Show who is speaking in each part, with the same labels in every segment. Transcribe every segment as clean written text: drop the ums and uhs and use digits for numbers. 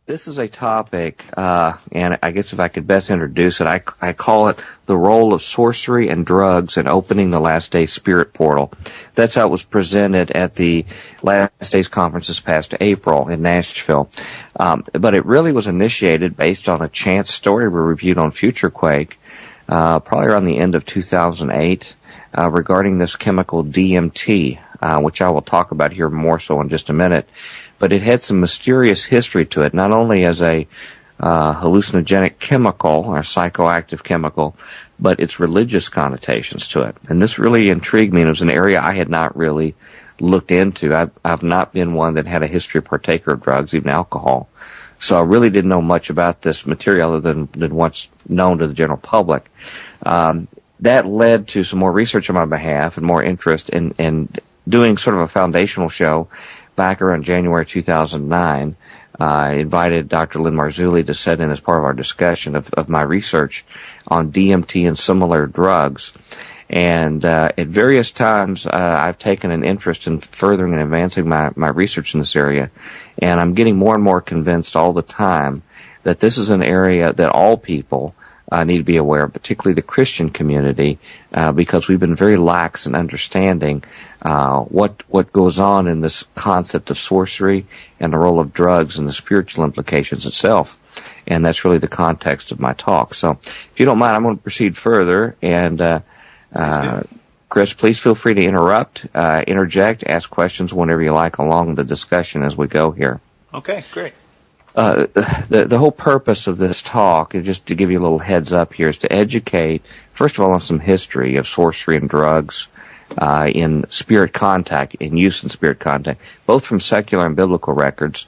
Speaker 1: This is a topic, and I guess if I could best introduce it, I call it the role of sorcery and drugs in opening the Last Days Spirit Portal. That's how it was presented at the Last Days Conference this past April in Nashville. But it really was initiated based on a chance story we reviewed on Future Quake, probably around the end of 2008, regarding this chemical DMT, which I will talk about here more so in just a minute. But it had some mysterious history to it, not only as a hallucinogenic chemical or psychoactive chemical, but its religious connotations to it. And this really intrigued me, and it was an area I had not really looked into. I've not been one that had a history of partaker of drugs, even alcohol. So I really didn't know much about this material other than what's known to the general public. That led to some more research on my behalf and more interest in doing sort of a foundational show back around January 2009. I invited Dr. Lynn Marzulli to sit in as part of our discussion of my research on DMT and similar drugs. And at various times, I've taken an interest in furthering and advancing my research in this area. And I'm getting more and more convinced all the time that this is an area that all people need to be aware of, particularly the Christian community, because we've been very lax in understanding what goes on in this concept of sorcery and the role of drugs and the spiritual implications itself. And that's really the context of my talk. So if you don't mind, I'm going to proceed further. And Chris, please feel free to interject, ask questions whenever you like along the discussion as we go here.
Speaker 2: Okay, great.
Speaker 1: The whole purpose of this talk, and just to give you a little heads up here, is to educate, first of all, on some history of sorcery and drugs in spirit contact, in use in spirit contact, both from secular and biblical records.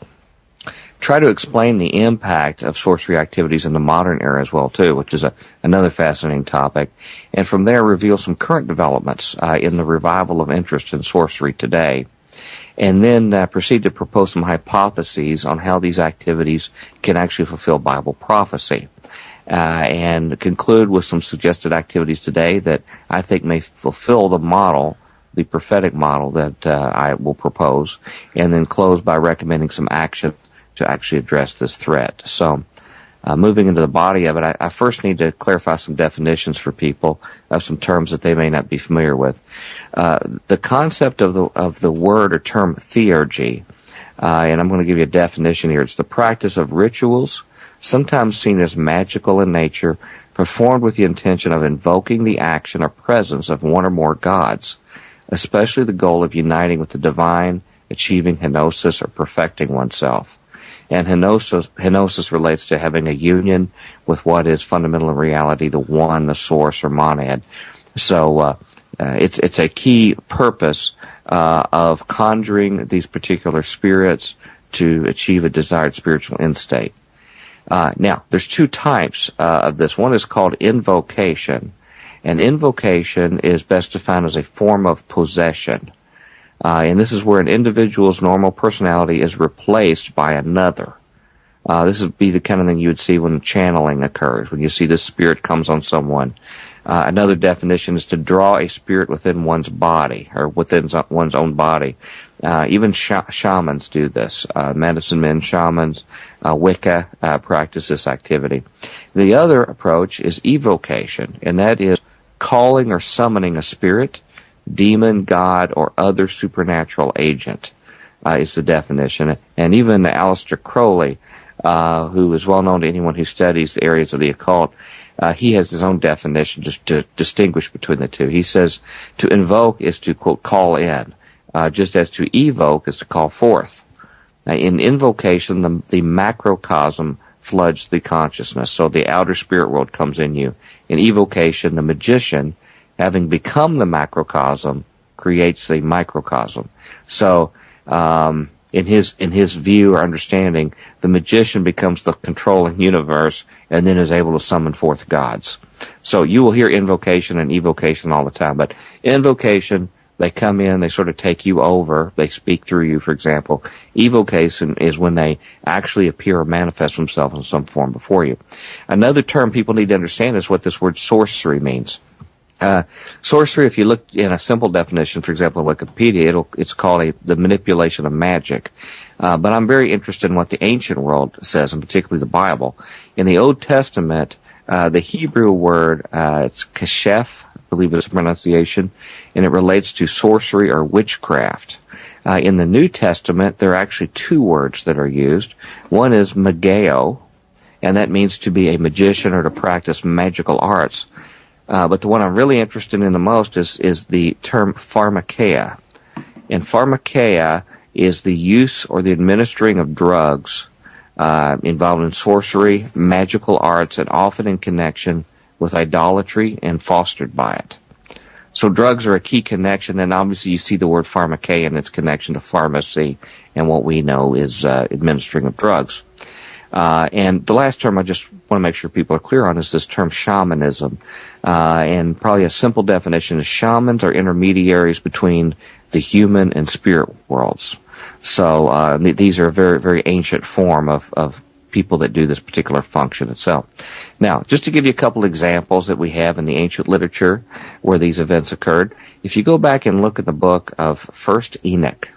Speaker 1: Try to explain the impact of sorcery activities in the modern era as well, too, which is another fascinating topic. And from there, reveal some current developments in the revival of interest in sorcery today. And then proceed to propose some hypotheses on how these activities can actually fulfill Bible prophecy. And conclude with some suggested activities today that I think may fulfill the model, the prophetic model that I will propose, and then close by recommending some action to actually address this threat. So, moving into the body of it, I first need to clarify some definitions for people of some terms that they may not be familiar with. The concept of the word or term theurgy, and I'm going to give you a definition here. It's the practice of rituals, sometimes seen as magical in nature, performed with the intention of invoking the action or presence of one or more gods, especially the goal of uniting with the divine, achieving kenosis, or perfecting oneself. And kenosis relates to having a union with what is fundamental in reality, the one, the source, or monad. So it's a key purpose of conjuring these particular spirits to achieve a desired spiritual end state. Now, there's two types of this. One is called invocation, and invocation is best defined as a form of possession. And this is where an individual's normal personality is replaced by another. This would be the kind of thing you would see when channeling occurs, when you see this spirit comes on someone. Another definition is to draw a spirit within one's body, or within one's own body. Even shamans do this. Medicine men, shamans, Wicca practice this activity. The other approach is evocation, and that is calling or summoning a spirit, demon, god, or other supernatural agent is the definition. And even Aleister Crowley, who is well known to anyone who studies the areas of the occult, he has his own definition just to distinguish between the two. He says to invoke is to, quote, call in, just as to evoke is to call forth. Now, in invocation, the macrocosm floods the consciousness, so the outer spirit world comes in you. In evocation, the magician, having become the macrocosm, creates the microcosm. So, in his view or understanding, the magician becomes the controlling universe and then is able to summon forth gods. So you will hear invocation and evocation all the time, but invocation, they come in, they sort of take you over, they speak through you, for example. Evocation is when they actually appear or manifest themselves in some form before you. Another term people need to understand is what this word sorcery means. Sorcery, if you look in a simple definition, for example, in Wikipedia, it's called the manipulation of magic. But I'm very interested in what the ancient world says, and particularly the Bible. In the Old Testament, the Hebrew word, it's keshef, I believe it's a pronunciation, and it relates to sorcery or witchcraft. In the New Testament, there are actually two words that are used. One is mageo, and that means to be a magician or to practice magical arts. But the one I'm really interested in the most is the term pharmakeia. And pharmakeia is the use or the administering of drugs involved in sorcery, magical arts, and often in connection with idolatry and fostered by it. So drugs are a key connection, and obviously you see the word pharmakeia and its connection to pharmacy and what we know is administering of drugs. And the last term I just want to make sure people are clear on is this term shamanism. And probably a simple definition is shamans are intermediaries between the human and spirit worlds. So these are a very, very ancient form of people that do this particular function itself. Now, just to give you a couple examples that we have in the ancient literature where these events occurred, if you go back and look at the book of First Enoch.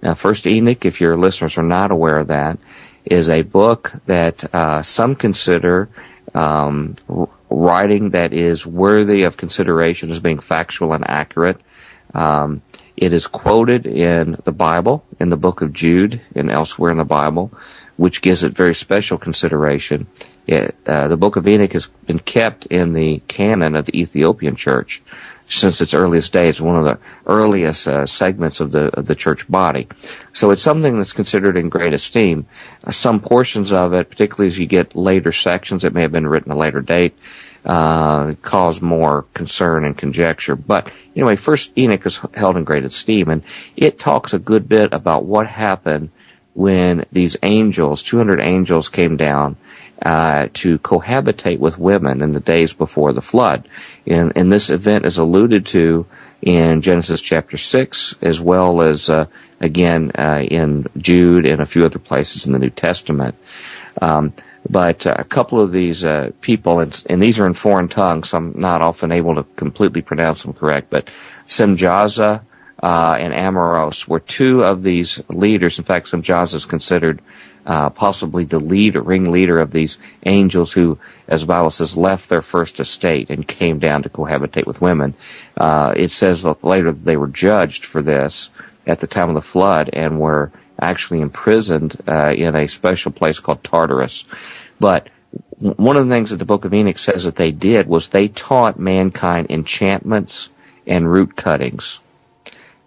Speaker 1: Now, First Enoch, if your listeners are not aware of that, is a book that some consider writing that is worthy of consideration as being factual and accurate. It is quoted in the Bible, in the book of Jude, and elsewhere in the Bible, which gives it very special consideration. The book of Enoch has been kept in the canon of the Ethiopian church since its earliest days, one of the earliest segments of the church body. So it's something that's considered in great esteem. Some portions of it, particularly as you get later sections that may have been written at a later date, cause more concern and conjecture. But anyway, First Enoch is held in great esteem, and it talks a good bit about what happened when these angels, 200 angels, came down to cohabitate with women in the days before the flood. And this event is alluded to in Genesis chapter 6, as well as, again, in Jude and a few other places in the New Testament. But a couple of these people, and these are in foreign tongues, so I'm not often able to completely pronounce them correct, but Semjaza and Amoros were two of these leaders. In fact, Semjaza is considered possibly the ringleader of these angels who, as the Bible says, left their first estate and came down to cohabitate with women. It says that later they were judged for this at the time of the flood and were actually imprisoned in a special place called Tartarus. But one of the things that the book of Enoch says that they did was they taught mankind enchantments and root cuttings.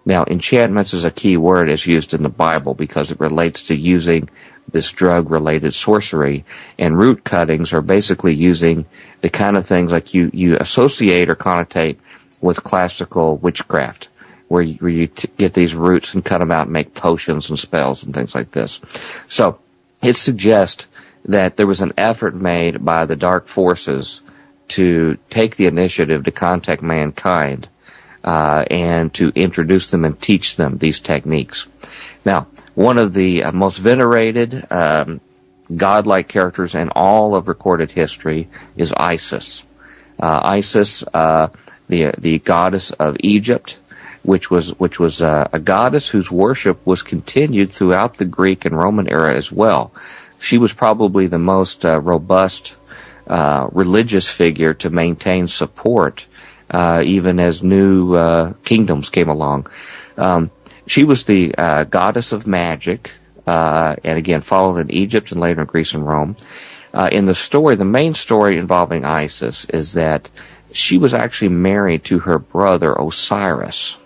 Speaker 1: Now, enchantments is a key word as used in the Bible because it relates to using this drug-related sorcery, and root cuttings are basically using the kind of things like you associate or connotate with classical witchcraft, where you get these roots and cut them out and make potions and spells and things like this. So it suggests that there was an effort made by the dark forces to take the initiative to contact mankind and to introduce them and teach them these techniques. Now, one of the most venerated godlike characters in all of recorded history is Isis. Isis, the goddess of Egypt, which was a goddess whose worship was continued throughout the Greek and Roman era as well. She was probably the most robust religious figure to maintain support even as new kingdoms came along. She was the goddess of magic, and again followed in Egypt and later in Greece and Rome. In the story, the main story involving Isis is that she was actually married to her brother Osiris.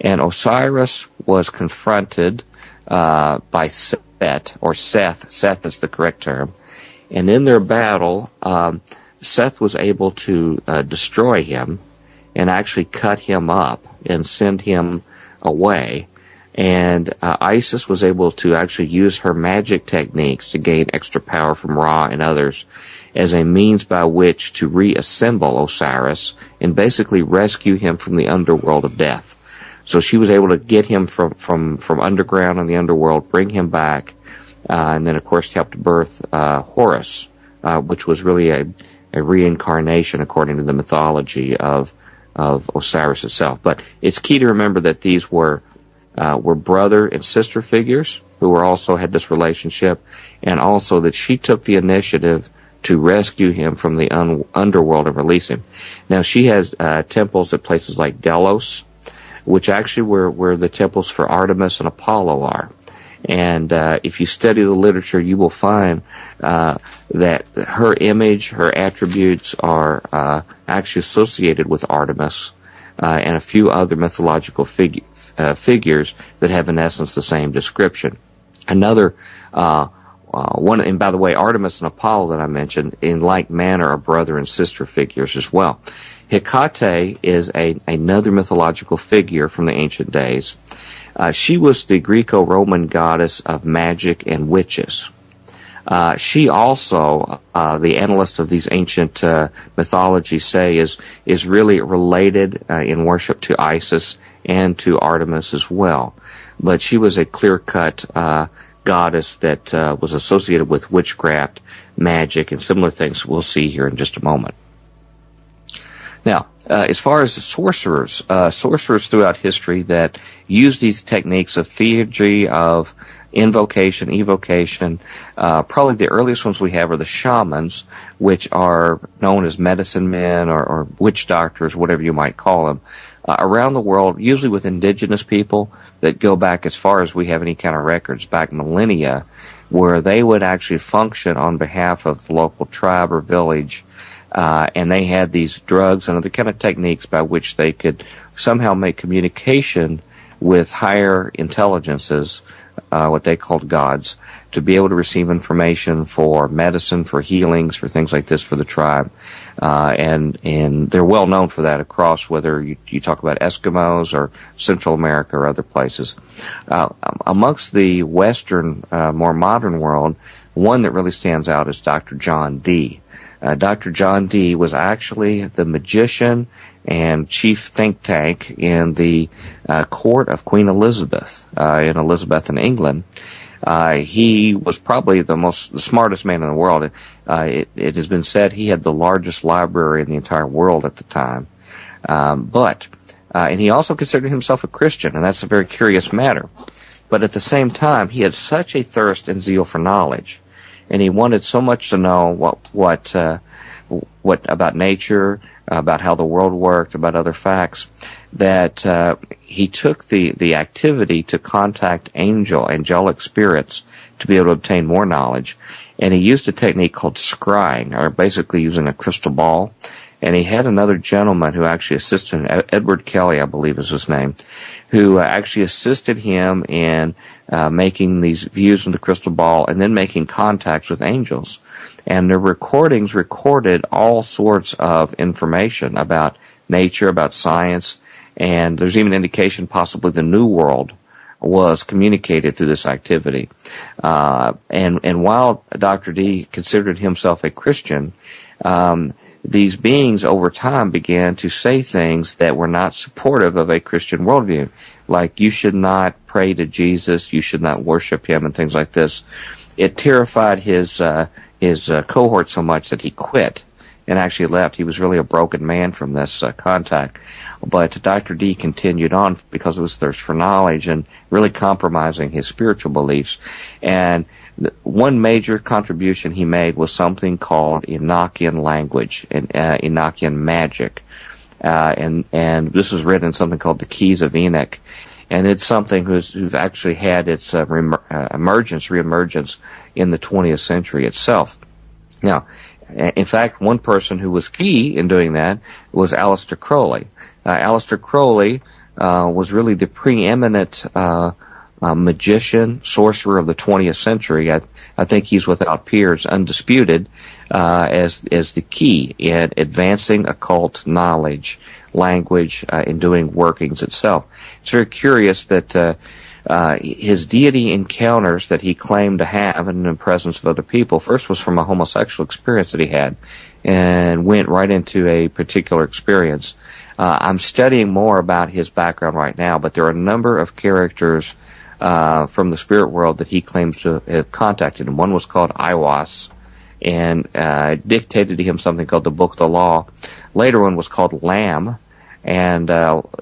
Speaker 1: And Osiris was confronted by Seth, or Seth. Seth is the correct term. And in their battle, Seth was able to destroy him and actually cut him up and send him away. And Isis was able to actually use her magic techniques to gain extra power from Ra and others as a means by which to reassemble Osiris and basically rescue him from the underworld of death. So she was able to get him from underground in the underworld, bring him back, and then, of course, helped birth Horus, which was really a reincarnation, according to the mythology of Osiris itself. But it's key to remember that these were brother and sister figures, who were also had this relationship, and also that she took the initiative to rescue him from the underworld and release him. Now, she has temples at places like Delos, which actually where the temples for Artemis and Apollo are. And if you study the literature, you will find that her image, her attributes are actually associated with Artemis and a few other mythological figures that have, in essence, the same description. Another one, and by the way, Artemis and Apollo that I mentioned, in like manner, are brother and sister figures as well. Hecate is another mythological figure from the ancient days. She was the Greco-Roman goddess of magic and witches. She also, the annalists of these ancient mythologies say, is really related in worship to Isis and to Artemis as well. But she was a clear-cut goddess that was associated with witchcraft, magic, and similar things we'll see here in just a moment. Now, as far as the sorcerers throughout history that use these techniques of theurgy, of invocation, evocation, probably the earliest ones we have are the shamans, which are known as medicine men or witch doctors, whatever you might call them, around the world, usually with indigenous people that go back as far as we have any kind of records, back millennia, where they would actually function on behalf of the local tribe or village. And they had these drugs and other kind of techniques by which they could somehow make communication with higher intelligences, what they called gods, to be able to receive information for medicine, for healings, for things like this for the tribe. And they're well known for that across, whether you talk about Eskimos or Central America or other places. Amongst the Western, more modern world, one that really stands out is Dr. John Dee. Dr. John Dee was actually the magician and chief think tank in the court of Queen Elizabeth, in England. He was probably the smartest man in the world. It has been said he had the largest library in the entire world at the time. And he also considered himself a Christian, and that's a very curious matter. But at the same time, he had such a thirst and zeal for knowledge, and he wanted so much to know what about nature, about how the world worked, about other facts, that he took the activity to contact angelic spirits to be able to obtain more knowledge. And he used a technique called scrying, or basically using a crystal ball. And he had another gentleman who actually assisted him, Edward Kelly, I believe is his name, who actually assisted him in making these views of the crystal ball and then making contacts with angels. And the recordings recorded all sorts of information about nature, about science, and there's even indication possibly the New World was communicated through this activity. And while Dr. Dee considered himself a Christian, these beings over time began to say things that were not supportive of a Christian worldview, like you should not pray to Jesus, you should not worship him, and things like this. It terrified his cohort so much that he quit and actually left. He was really a broken man from this contact. But Dr. Dee continued on because of his thirst for knowledge and really compromising his spiritual beliefs. And one major contribution he made was something called Enochian language and Enochian magic. And this was written in something called the Keys of Enoch. And it's something who's actually had its reemergence in the 20th century itself. Now, in fact, one person who was key in doing that was Aleister Crowley. Aleister Crowley was really the preeminent magician, sorcerer of the 20th century. I think he's without peers, undisputed, as the key in advancing occult knowledge, language, in doing workings itself. It's very curious that his deity encounters that he claimed to have in the presence of other people first was from a homosexual experience that he had and went right into a particular experience. I'm studying more about his background right now, but there are a number of characters from the spirit world that he claims to have contacted, and one was called YAHUAH, and dictated to him something called the Book of the Law. Later one was called Lamb, And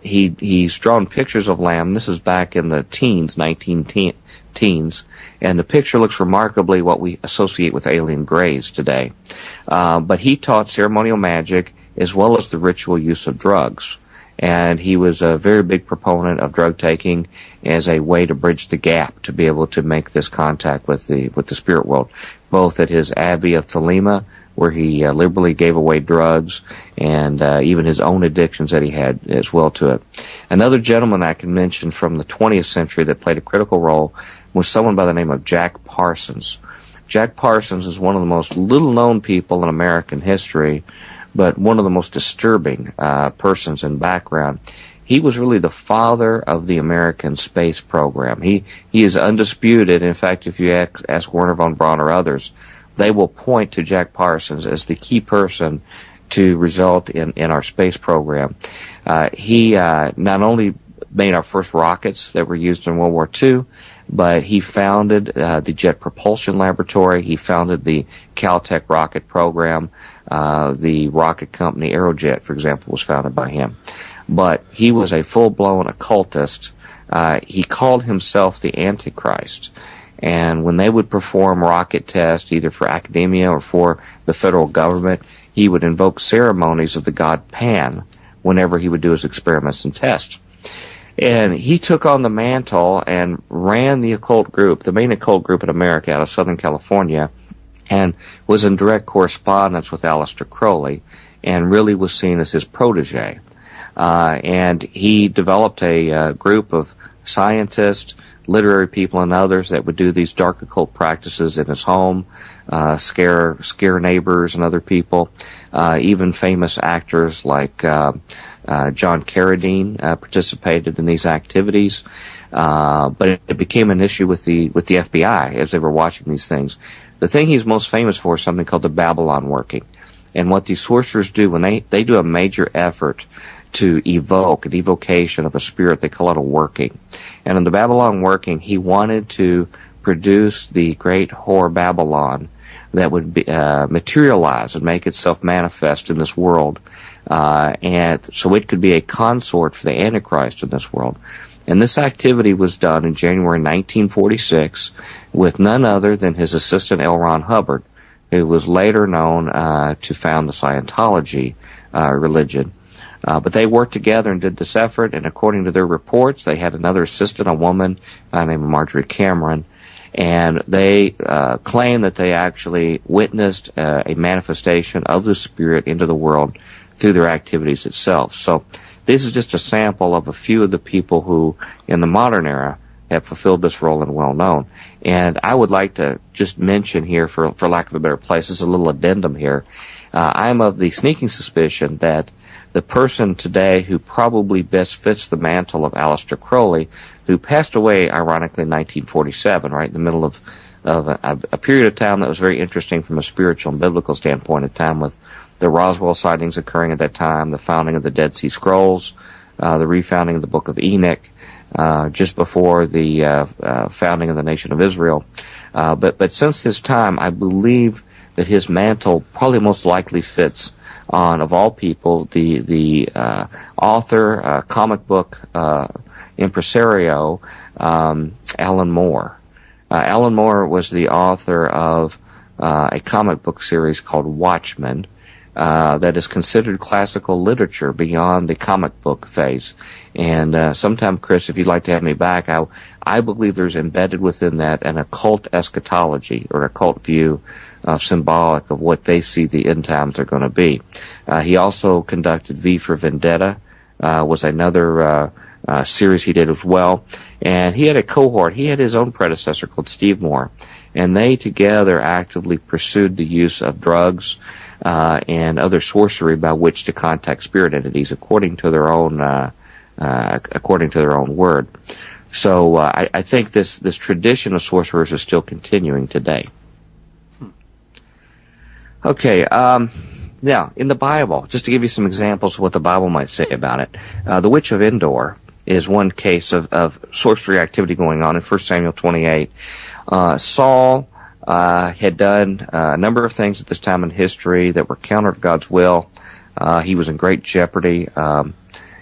Speaker 1: he's drawn pictures of lamb. This is back in the teens, 19-teens, and the picture looks remarkably what we associate with alien grays today. But he taught ceremonial magic as well as the ritual use of drugs. And he was a very big proponent of drug taking as a way to bridge the gap to be able to make this contact with the spirit world, both at his abbey of Thelema, where he liberally gave away drugs, and even his own addictions that he had as well to it. Another gentleman I can mention from the 20th century that played a critical role was someone by the name of Jack Parsons. Jack Parsons is one of the most little-known people in American history, but one of the most disturbing persons in background. He was really the father of the American space program. He is undisputed. In fact, if you ask Werner von Braun or others, they will point to Jack Parsons as the key person to result in our space program. He not only made our first rockets that were used in World War II, but he founded the Jet Propulsion Laboratory. He founded the Caltech rocket program. The rocket company Aerojet, for example, was founded by him. But he was a full-blown occultist. He called himself the Antichrist. And when they would perform rocket tests, either for academia or for the federal government, he would invoke ceremonies of the god Pan whenever he would do his experiments and tests. And he took on the mantle and ran the occult group, the main occult group in America out of Southern California, and was in direct correspondence with Aleister Crowley, and really was seen as his protege. And he developed a group of scientists, literary people, and others that would do these dark occult practices in his home, scare neighbors and other people. Even famous actors like John Carradine participated in these activities. But it became an issue with the FBI as they were watching these things. The thing he's most famous for is something called the Babylon working. And what these sorcerers do, when they do a major effort to evoke, an evocation of a spirit, they call it a working. And in the Babylon working, he wanted to produce the great whore Babylon that would be, materialize and make itself manifest in this world. And so it could be a consort for the Antichrist in this world. And this activity was done in January 1946 with none other than his assistant L. Ron Hubbard, who was later known to found the Scientology religion. But they worked together and did this effort, and according to their reports, they had another assistant, a woman named Marjorie Cameron, and they claim that they actually witnessed a manifestation of the spirit into the world through their activities itself. So this is just a sample of a few of the people who, in the modern era, have fulfilled this role and well known. And I would like to just mention here, for lack of a better place, as a little addendum here, I'm of the sneaking suspicion that the person today who probably best fits the mantle of Aleister Crowley, who passed away, ironically, in 1947, right in the middle of a period of time that was very interesting from a spiritual and biblical standpoint, a time with the Roswell sightings occurring at that time, the founding of the Dead Sea Scrolls, the refounding of the Book of Enoch, just before the founding of the nation of Israel. But since his time, I believe that his mantle probably most likely fits on, of all people, the author, comic book impresario, Alan Moore. Alan Moore was the author of a comic book series called Watchmen, that is considered classical literature beyond the comic book phase. And sometime, Chris, if you'd like to have me back, I believe there's embedded within that an occult eschatology, or occult view symbolic of what they see the end times are going to be. He also conducted V for Vendetta, was another series he did as well. And he had a cohort. He had his own predecessor called Steve Moore. And they together actively pursued the use of drugs and other sorcery by which to contact spirit entities, according to their own word. So I think this tradition of sorcerers is still continuing today. Okay, now in the Bible, just to give you some examples of what the Bible might say about it, the Witch of Endor is one case of sorcery activity going on in 1 Samuel 28. Saul had done a number of things at this time in history that were counter to God's will. He was in great jeopardy.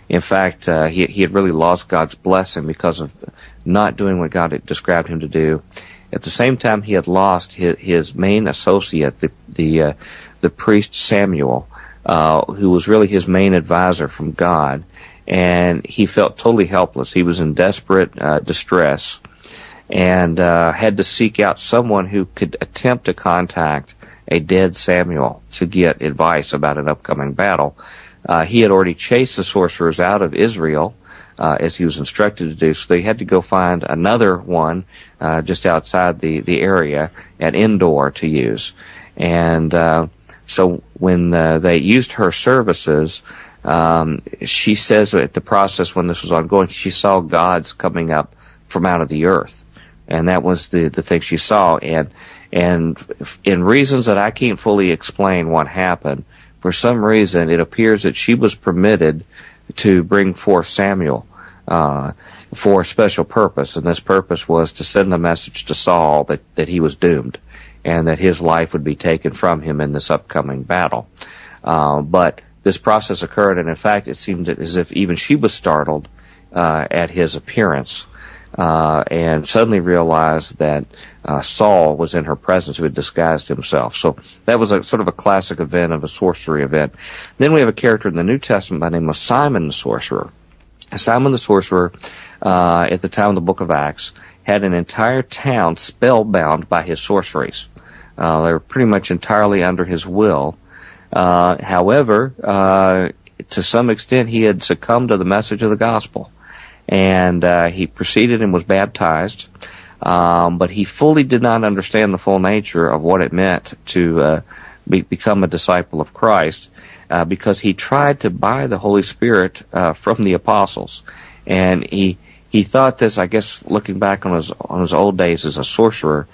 Speaker 1: In fact, he had really lost God's blessing because of not doing what God had described him to do. At the same time, he had lost his main associate, the priest Samuel, who was really his main advisor from God, and he felt totally helpless. He was in desperate distress, and had to seek out someone who could attempt to contact a dead Samuel to get advice about an upcoming battle. He had already chased the sorcerers out of Israel, as he was instructed to do, so they had to go find another one just outside the area at Endor to use. And so when they used her services, she says at the process when this was ongoing, she saw gods coming up from out of the earth. And that was the thing she saw. And in reasons that I can't fully explain what happened, for some reason it appears that she was permitted to bring forth Samuel for a special purpose. And this purpose was to send a message to Saul that he was doomed and that his life would be taken from him in this upcoming battle. But this process occurred, and in fact it seemed as if even she was startled at his appearance. And suddenly realized that Saul was in her presence, who had disguised himself. So that was a sort of a classic event of a sorcery event. Then we have a character in the New Testament by the name of Simon the Sorcerer. Simon the Sorcerer, at the time of the book of Acts, had an entire town spellbound by his sorceries. They were pretty much entirely under his will. However, to some extent, he had succumbed to the message of the gospel. And he proceeded and was baptized, but he fully did not understand the full nature of what it meant to become a disciple of Christ, because he tried to buy the Holy Spirit from the apostles. And he thought this, I guess, looking back on his old days as a sorcerer,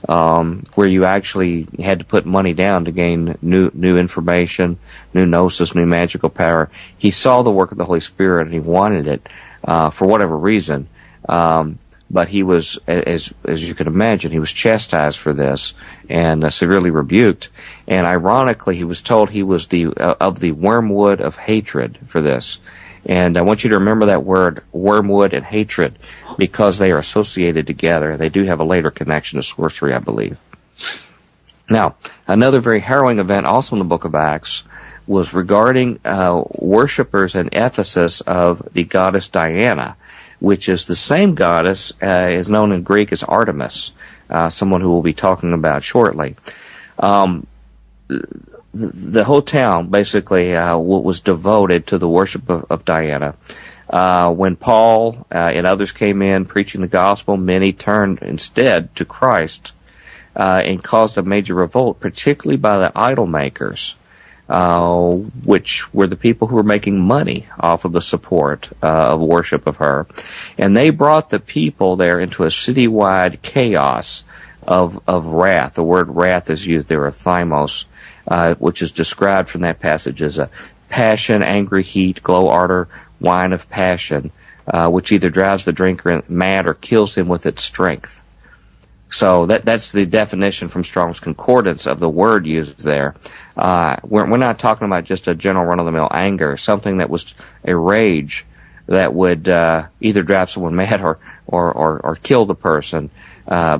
Speaker 1: where you actually had to put money down to gain new information, new gnosis, new magical power. He saw the work of the Holy Spirit and he wanted it. For whatever reason, but he was, as you can imagine, he was chastised for this and severely rebuked. And ironically, he was told he was of the wormwood of hatred for this. And I want you to remember that word, wormwood and hatred, because they are associated together. They do have a later connection to sorcery, I believe. Now, another very harrowing event, also in the book of Acts, was regarding worshippers in Ephesus of the goddess Diana, which is the same goddess is known in Greek as Artemis, someone who we'll be talking about shortly. The whole town basically was devoted to the worship of Diana. When Paul and others came in preaching the gospel, many turned instead to Christ and caused a major revolt, particularly by the idol makers, which were the people who were making money off of the support of worship of her. And they brought the people there into a citywide chaos of wrath. The word wrath is used there, thymos, which is described from that passage as a passion, angry heat, glow, ardor, wine of passion, which either drives the drinker mad or kills him with its strength. So that's the definition from Strong's Concordance of the word used there. We're not talking about just a general run-of-the-mill anger, something that was a rage that would either drive someone mad or kill the person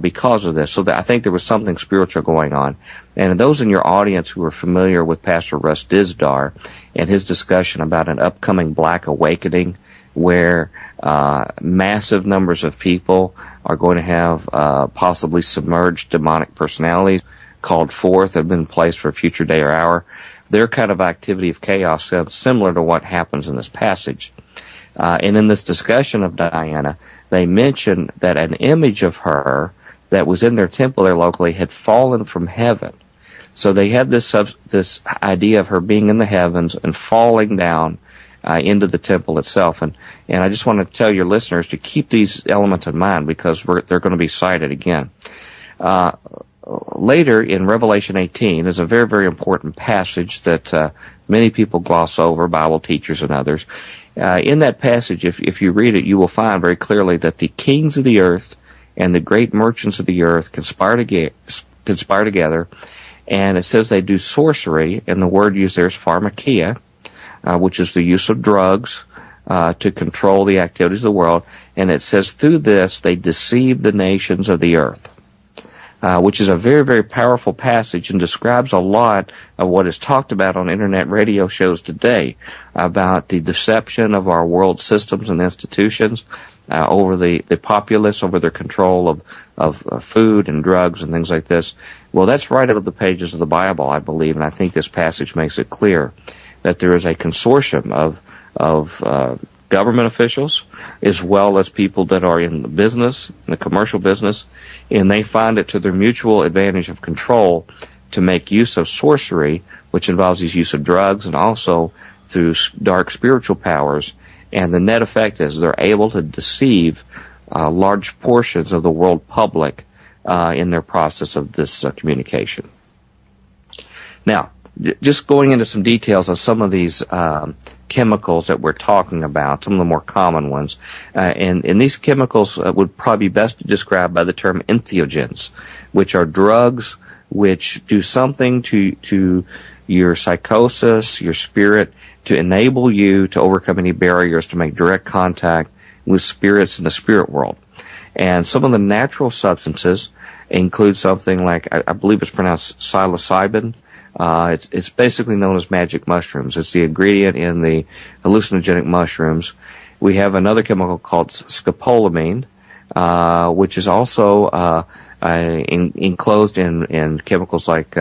Speaker 1: because of this. So I think there was something spiritual going on. And those in your audience who are familiar with Pastor Russ Dizdar and his discussion about an upcoming Black Awakening, where massive numbers of people are going to have possibly submerged demonic personalities called forth, have been placed for a future day or hour. Their kind of activity of chaos sounds similar to what happens in this passage. And in this discussion of Diana, they mention that an image of her that was in their temple there locally had fallen from heaven. So they had this idea of her being in the heavens and falling down into the temple itself. And I just want to tell your listeners to keep these elements in mind, because they're going to be cited again. Later in Revelation 18 is a very, very important passage that many people gloss over, Bible teachers and others. In that passage, if you read it, you will find very clearly that the kings of the earth and the great merchants of the earth conspire together, and it says they do sorcery, and the word used there is pharmakia, which is the use of drugs to control the activities of the world. And it says through this they deceive the nations of the earth, which is a very, very powerful passage and describes a lot of what is talked about on internet radio shows today about the deception of our world systems and institutions over the populace, over their control of food and drugs and things like this. Well, that's right out of the pages of the Bible, I believe, and I think this passage makes it clear that there is a consortium of government officials, as well as people that are in the business, in the commercial business, and they find it to their mutual advantage of control to make use of sorcery, which involves the use of drugs, and also through dark spiritual powers. And the net effect is they're able to deceive large portions of the world public in their process of this communication. Now, just going into some details of some of these chemicals that we're talking about, some of the more common ones. And these chemicals would probably be best described by the term entheogens, which are drugs which do something to your psychosis, your spirit, to enable you to overcome any barriers to make direct contact with spirits in the spirit world. And some of the natural substances include something like, I believe it's pronounced psilocybin. It's basically known as magic mushrooms. It's the ingredient in the hallucinogenic mushrooms. We have another chemical called scopolamine, which is also enclosed in chemicals like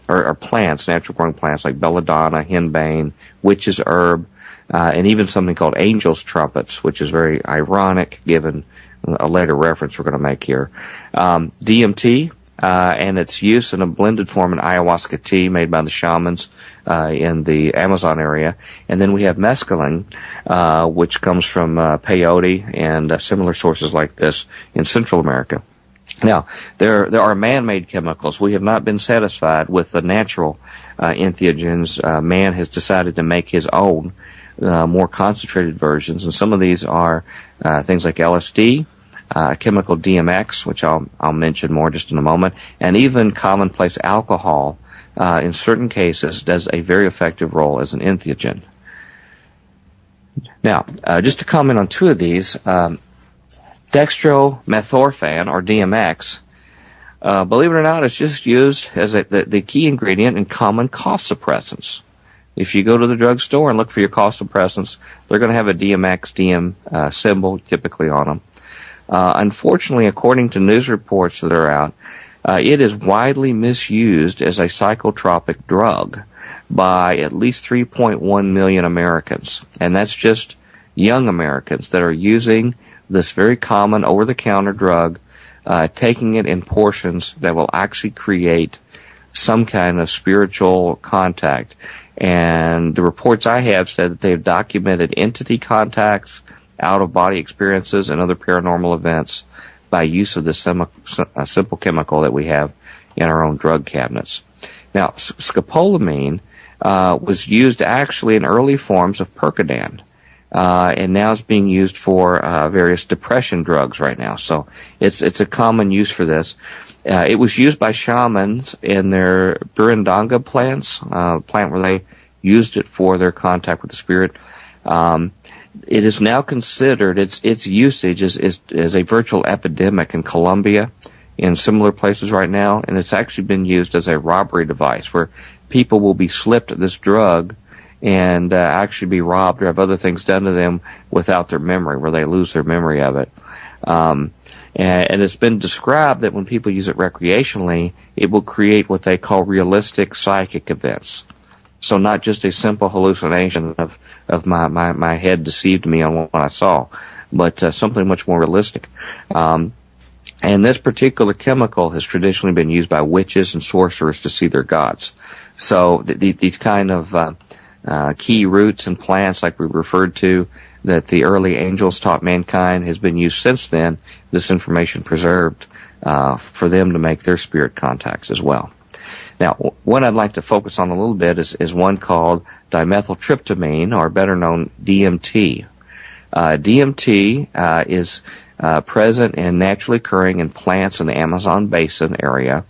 Speaker 1: or plants, natural growing plants like belladonna, henbane, witch's herb, and even something called angel's trumpets, which is very ironic given a later reference we're going to make here. DMT. And its use in a blended form in ayahuasca tea made by the shamans in the Amazon area. And then we have mescaline, which comes from peyote and similar sources like this in Central America. Now, there are man-made chemicals. We have not been satisfied with the natural entheogens. Man has decided to make his own more concentrated versions, and some of these are things like LSD, chemical DMX, which I'll mention more just in a moment, and even commonplace alcohol, in certain cases, does a very effective role as an entheogen. Now, just to comment on two of these, dextromethorphan, or DMX, believe it or not, it's just used as the key ingredient in common cough suppressants. If you go to the drugstore and look for your cough suppressants, they're going to have a DMX symbol typically on them. Unfortunately, according to news reports that are out, it is widely misused as a psychotropic drug by at least 3.1 million Americans. And that's just young Americans that are using this very common over-the-counter drug, taking it in portions that will actually create some kind of spiritual contact. And the reports I have said that they have documented entity contacts, out-of-body experiences, and other paranormal events by use of this simple chemical that we have in our own drug cabinets. Now, scopolamine was used actually in early forms of Percodan, and now is being used for various depression drugs right now. So it's a common use for this. It was used by shamans in their burundanga plants, plant where they used it for their contact with the spirit. It is now considered, its usage is a virtual epidemic in Colombia, in similar places right now, and it's actually been used as a robbery device where people will be slipped this drug and actually be robbed or have other things done to them without their memory, where they lose their memory of it. And it's been described that when people use it recreationally, it will create what they call realistic psychic events. So not just a simple hallucination of my head deceived me on what I saw, but something much more realistic. And this particular chemical has traditionally been used by witches and sorcerers to see their gods. So these kind of key roots and plants, like we referred to, that the early angels taught mankind, has been used since then, this information preserved for them to make their spirit contacts as well. Now, one I'd like to focus on a little bit is one called dimethyltryptamine, or better known DMT. DMT is present and naturally occurring in plants in the Amazon basin area.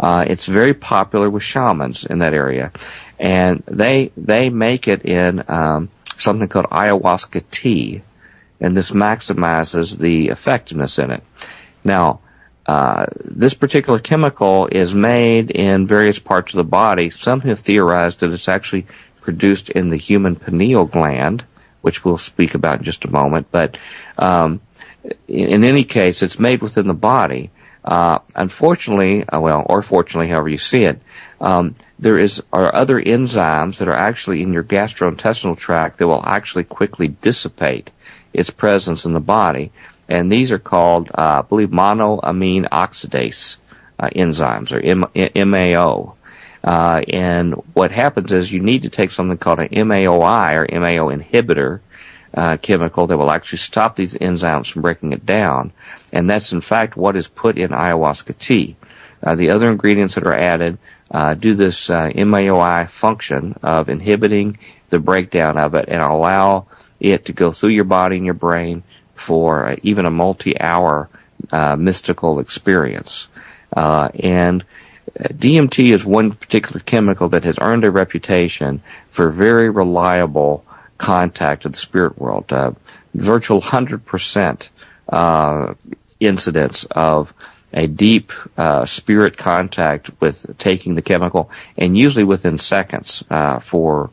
Speaker 1: It's very popular with shamans in that area, and they make it in something called ayahuasca tea, and this maximizes the effectiveness in it. Now, this particular chemical is made in various parts of the body. Some have theorized that it's actually produced in the human pineal gland, which we'll speak about in just a moment. But in any case, it's made within the body. Unfortunately, or fortunately, however you see it, there are other enzymes that are actually in your gastrointestinal tract that will actually quickly dissipate its presence in the body. And these are called, I believe, monoamine oxidase enzymes, or MAO. And what happens is you need to take something called an MAOI, or MAO inhibitor, chemical that will actually stop these enzymes from breaking it down. And that's, in fact, what is put in ayahuasca tea. The other ingredients that are added do this MAOI function of inhibiting the breakdown of it and allow it to go through your body and your brain for even a multi-hour mystical experience. And DMT is one particular chemical that has earned a reputation for very reliable contact with the spirit world. Virtual 100% incidence of a deep spirit contact with taking the chemical, and usually within seconds for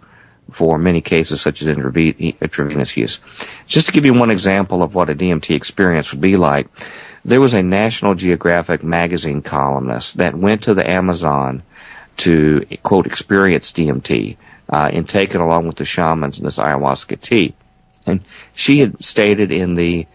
Speaker 1: many cases such as intravenous use. Just to give you one example of what a DMT experience would be like, there was a National Geographic magazine columnist that went to the Amazon to, quote, experience DMT and take it along with the shamans and this ayahuasca tea. And she had stated in the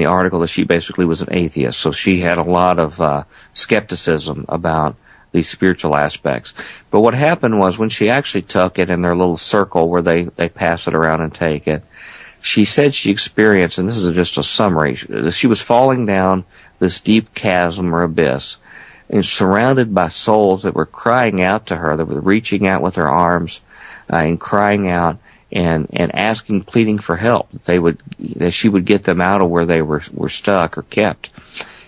Speaker 1: article that she basically was an atheist, so she had a lot of skepticism about these spiritual aspects. But what happened was when she actually took it in their little circle where they pass it around and take it, she said she experienced, and this is just a summary, she was falling down this deep chasm or abyss and surrounded by souls that were crying out to her, that were reaching out with their arms and crying out and asking, pleading for help, that she would get them out of where they were stuck or kept.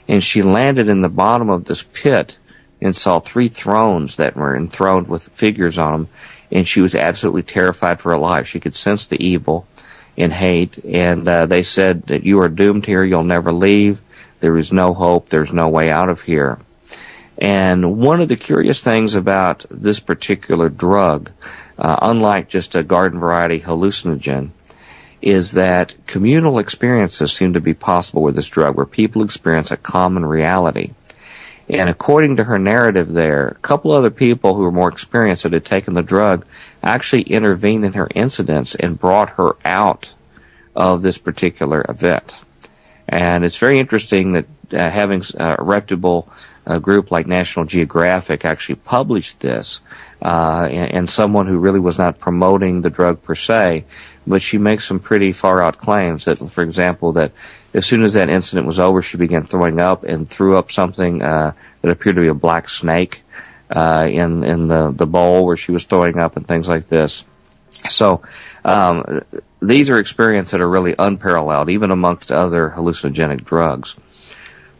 Speaker 1: And she landed in the bottom of this pit and saw 3 thrones that were enthroned with figures on them, and she was absolutely terrified for her life. She could sense the evil and hate, and they said that you are doomed here, you'll never leave, there is no hope, there's no way out of here. And one of the curious things about this particular drug, unlike just a garden variety hallucinogen, is that communal experiences seem to be possible with this drug, where people experience a common reality. And according to her narrative there, a couple other people who were more experienced that had taken the drug actually intervened in her incidents and brought her out of this particular event. And it's very interesting that having a reputable group like National Geographic actually published this, and someone who really was not promoting the drug per se, but she makes some pretty far-out claims that, for example, that as soon as that incident was over, she began throwing up and threw up something that appeared to be a black snake in the bowl where she was throwing up and things like this. So these are experiences that are really unparalleled, even amongst other hallucinogenic drugs.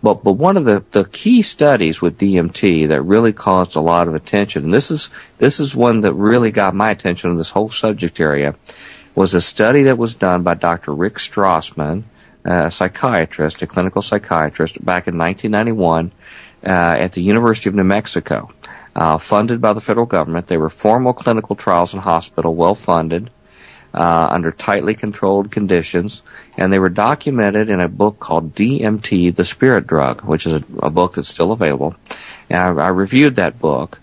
Speaker 1: But one of the key studies with DMT that really caused a lot of attention, and this is one that really got my attention in this whole subject area, was a study that was done by Dr. Rick Strassman, a psychiatrist, a clinical psychiatrist, back in 1991 at the University of New Mexico, funded by the federal government. They were formal clinical trials in hospital, well-funded, under tightly controlled conditions, and they were documented in a book called DMT, the Spirit Drug, which is a book that's still available. And I reviewed that book,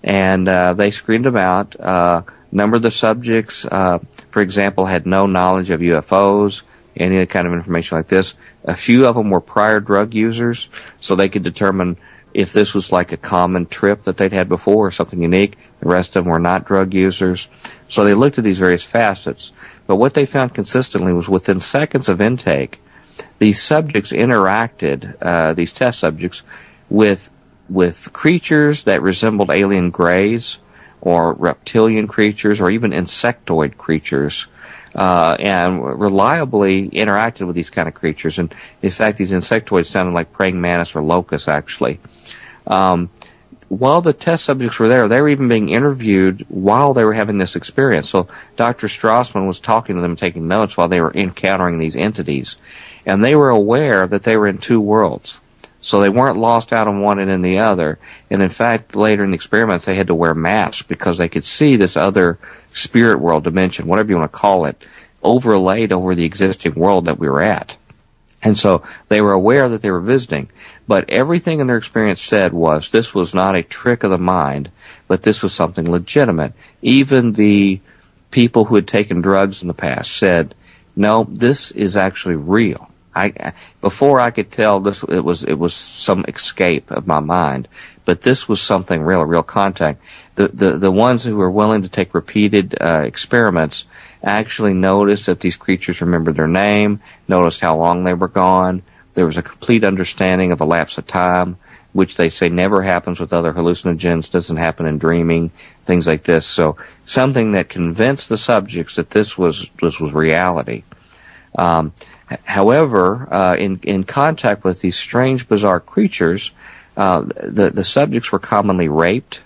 Speaker 1: and they screened them out. A number of the subjects, for example, had no knowledge of UFOs, any kind of information like this. A few of them were prior drug users, so they could determine if this was like a common trip that they'd had before or something unique. The rest of them were not drug users. So they looked at these various facets. But what they found consistently was within seconds of intake, these subjects interacted, these test subjects, with creatures that resembled alien greys or reptilian creatures or even insectoid creatures, and reliably interacted with these kind of creatures. And in fact, these insectoids sounded like praying mantis or locusts, actually. while the test subjects were there, they were even being interviewed while they were having this experience. So Dr. Strassman was talking to them, taking notes while they were encountering these entities. And they were aware that they were in two worlds. So they weren't lost out on one and in the other. And in fact, later in the experiments, they had to wear masks because they could see this other spirit world dimension, whatever you want to call it, overlaid over the existing world that we were at. And so they were aware that they were visiting. But everything in their experience said was this was not a trick of the mind, but this was something legitimate. Even the people who had taken drugs in the past said, no, this is actually real. Before I could tell this, it was some escape of my mind, but this was something real, real contact. The ones who were willing to take repeated experiments actually noticed that these creatures remembered their name, noticed how long they were gone. There was a complete understanding of a lapse of time, which they say never happens with other hallucinogens, doesn't happen in dreaming, things like this. So something that convinced the subjects that this was reality. However, in contact with these strange, bizarre creatures, the subjects were commonly raped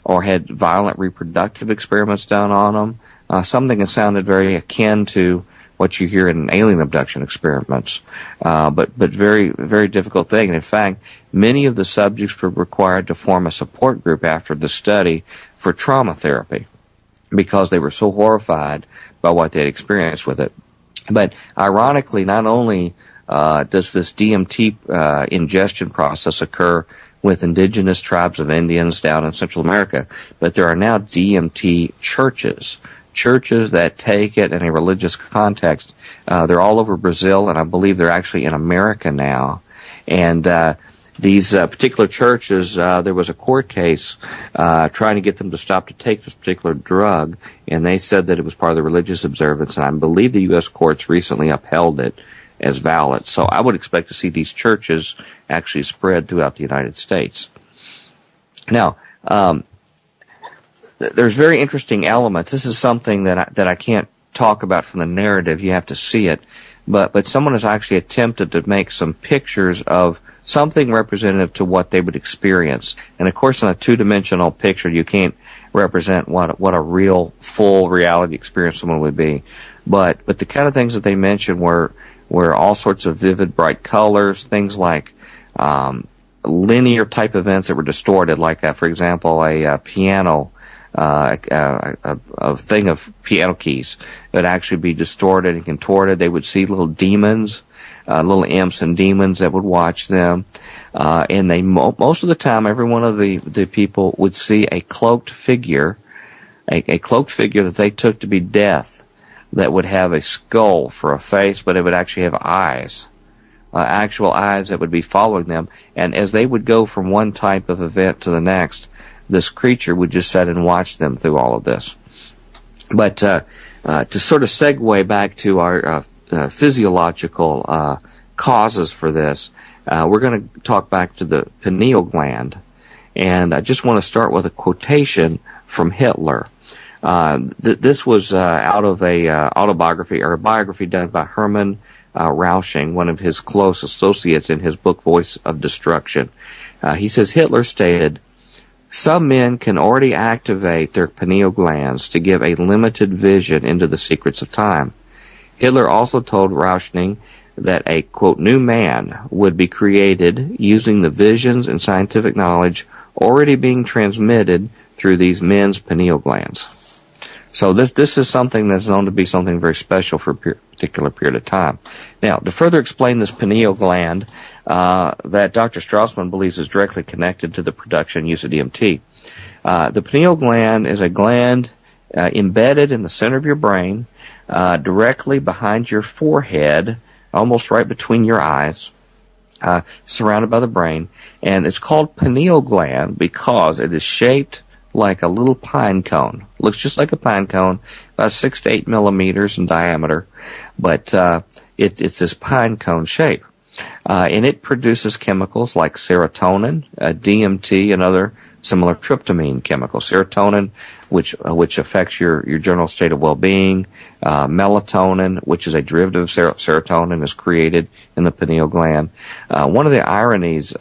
Speaker 1: or had violent reproductive experiments done on them, something that sounded very akin to what you hear in alien abduction experiments, but very, very difficult thing. And in fact, many of the subjects were required to form a support group after the study for trauma therapy because they were so horrified by what they had experienced with it. But ironically, not only does this DMT ingestion process occur with indigenous tribes of Indians down in Central America, but there are now DMT churches that take it in a religious context. They're all over Brazil, and I believe they're actually in America now. And these particular churches, there was a court case trying to get them to stop to take this particular drug, and they said that it was part of the religious observance, and I believe the U.S. courts recently upheld it as valid. So I would expect to see these churches actually spread throughout the United States. Now, there's very interesting elements. This is something that I can't talk about from the narrative. You have to see it. But someone has actually attempted to make some pictures of something representative to what they would experience. And of course, in a two-dimensional picture, you can't represent what a real, full reality experience someone would be. But the kind of things that they mentioned were all sorts of vivid, bright colors, things like linear type events that were distorted, like, for example, a piano, a thing of piano keys that would actually be distorted and contorted. They would see little demons, little imps and demons that would watch them. And they most of the time, every one of the people would see a cloaked figure, a cloaked figure that they took to be death, that would have a skull for a face, but it would actually have eyes, actual eyes that would be following them. And as they would go from one type of event to the next, this creature would just sit and watch them through all of this. But to sort of segue back to our physiological causes for this, we're going to talk back to the pineal gland. And I just want to start with a quotation from Hitler. This was out of a autobiography, or a biography done by Hermann Rausching, one of his close associates in his book Voice of Destruction. He says, Hitler stated, "Some men can already activate their pineal glands to give a limited vision into the secrets of time." Hitler also told Rauschning that a, quote, new man would be created using the visions and scientific knowledge already being transmitted through these men's pineal glands. So this is something that's known to be something very special for a particular period of time. Now, to further explain this pineal gland, that Dr. Strassman believes is directly connected to the production and use of DMT. The pineal gland is a gland embedded in the center of your brain, directly behind your forehead, almost right between your eyes, surrounded by the brain. And it's called pineal gland because it is shaped like a little pine cone. Looks just like a pine cone, about 6 to 8 millimeters in diameter, but it's this pine cone shape. And it produces chemicals like serotonin, DMT, and other similar tryptamine chemicals, serotonin, which affects your general state of well-being, melatonin, which is a derivative of serotonin, is created in the pineal gland. One of the ironies,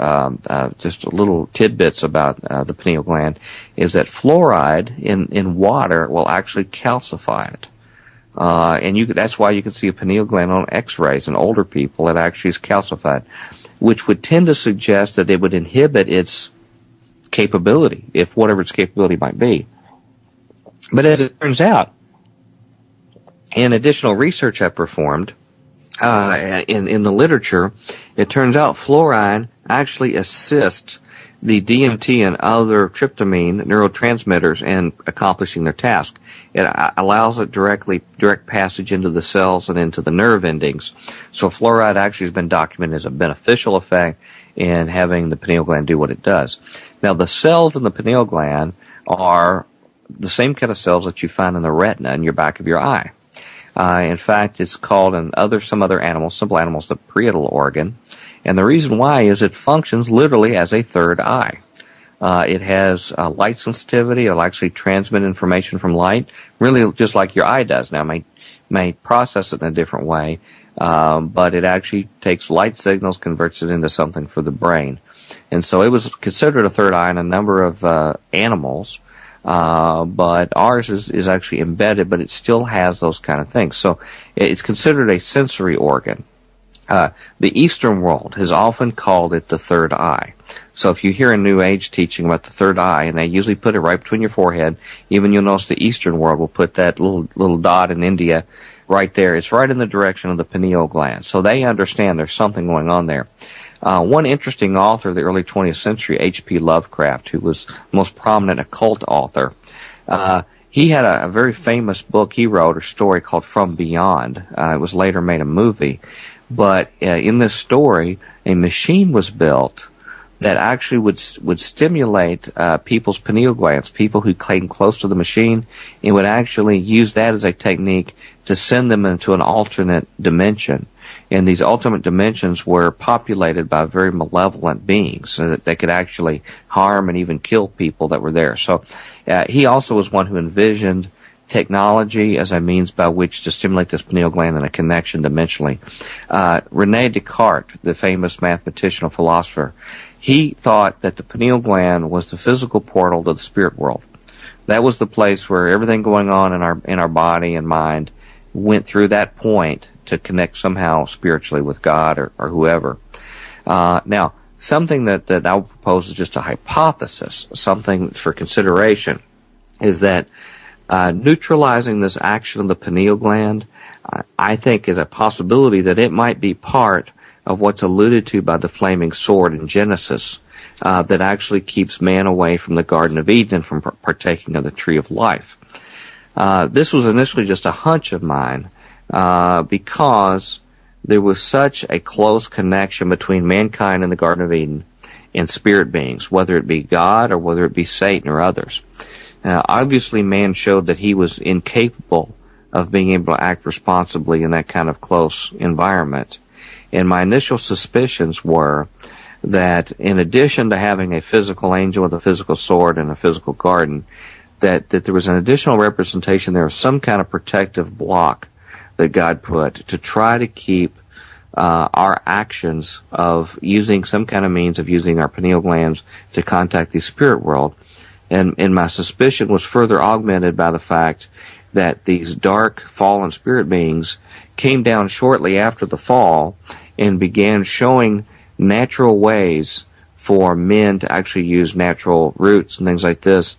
Speaker 1: just little tidbits about the pineal gland, is that fluoride in water will actually calcify it. And that's why you can see a pineal gland on x-rays in older people that actually is calcified, which would tend to suggest that it would inhibit its capability, if whatever its capability might be. But as it turns out, in additional research I performed in the literature, it turns out fluoride actually assists the DMT and other tryptamine neurotransmitters in accomplishing their task. It allows it direct passage into the cells and into the nerve endings. So fluoride actually has been documented as a beneficial effect in having the pineal gland do what it does. Now, the cells in the pineal gland are the same kind of cells that you find in the retina in your back of your eye. In fact, it's called in some other animals, simple animals, the parietal organ. And the reason why is it functions literally as a third eye. It has light sensitivity. It'll actually transmit information from light, really just like your eye does. Now, it may process it in a different way, but it actually takes light signals, converts it into something for the brain. And so it was considered a third eye in a number of animals, but ours is actually embedded, but it still has those kind of things. So it's considered a sensory organ. The Eastern world has often called it the third eye. So if you hear a New Age teaching about the third eye, and they usually put it right between your forehead, even you'll notice the Eastern world will put that little dot in India right there. It's right in the direction of the pineal gland. So they understand there's something going on there. One interesting author of the early 20th century, H.P. Lovecraft, who was the most prominent occult author, he had a very famous book he wrote, or story called From Beyond. It was later made a movie. But in this story, a machine was built that actually would stimulate people's pineal glands, people who came close to the machine. It would actually use that as a technique to send them into an alternate dimension. And these alternate dimensions were populated by very malevolent beings, so that they could actually harm and even kill people that were there. So he also was one who envisioned technology as a means by which to stimulate this pineal gland in a connection dimensionally. Rene Descartes, the famous mathematician and philosopher, he thought that the pineal gland was the physical portal to the spirit world. That was the place where everything going on in our body and mind went through that point to connect somehow spiritually with God or whoever. Now, something that I would propose is just a hypothesis, something for consideration, is that neutralizing this action of the pineal gland, I think, is a possibility that it might be part of what's alluded to by the flaming sword in Genesis, that actually keeps man away from the Garden of Eden and from partaking of the tree of life. This was initially just a hunch of mine, because there was such a close connection between mankind and the Garden of Eden and spirit beings, whether it be God or whether it be Satan or others. Obviously, man showed that he was incapable of being able to act responsibly in that kind of close environment. And my initial suspicions were that in addition to having a physical angel with a physical sword and a physical garden, that there was an additional representation there of some kind of protective block that God put to try to keep our actions of using some kind of means of using our pineal glands to contact the spirit world. And my suspicion was further augmented by the fact that these dark fallen spirit beings came down shortly after the fall and began showing natural ways for men to actually use natural roots and things like this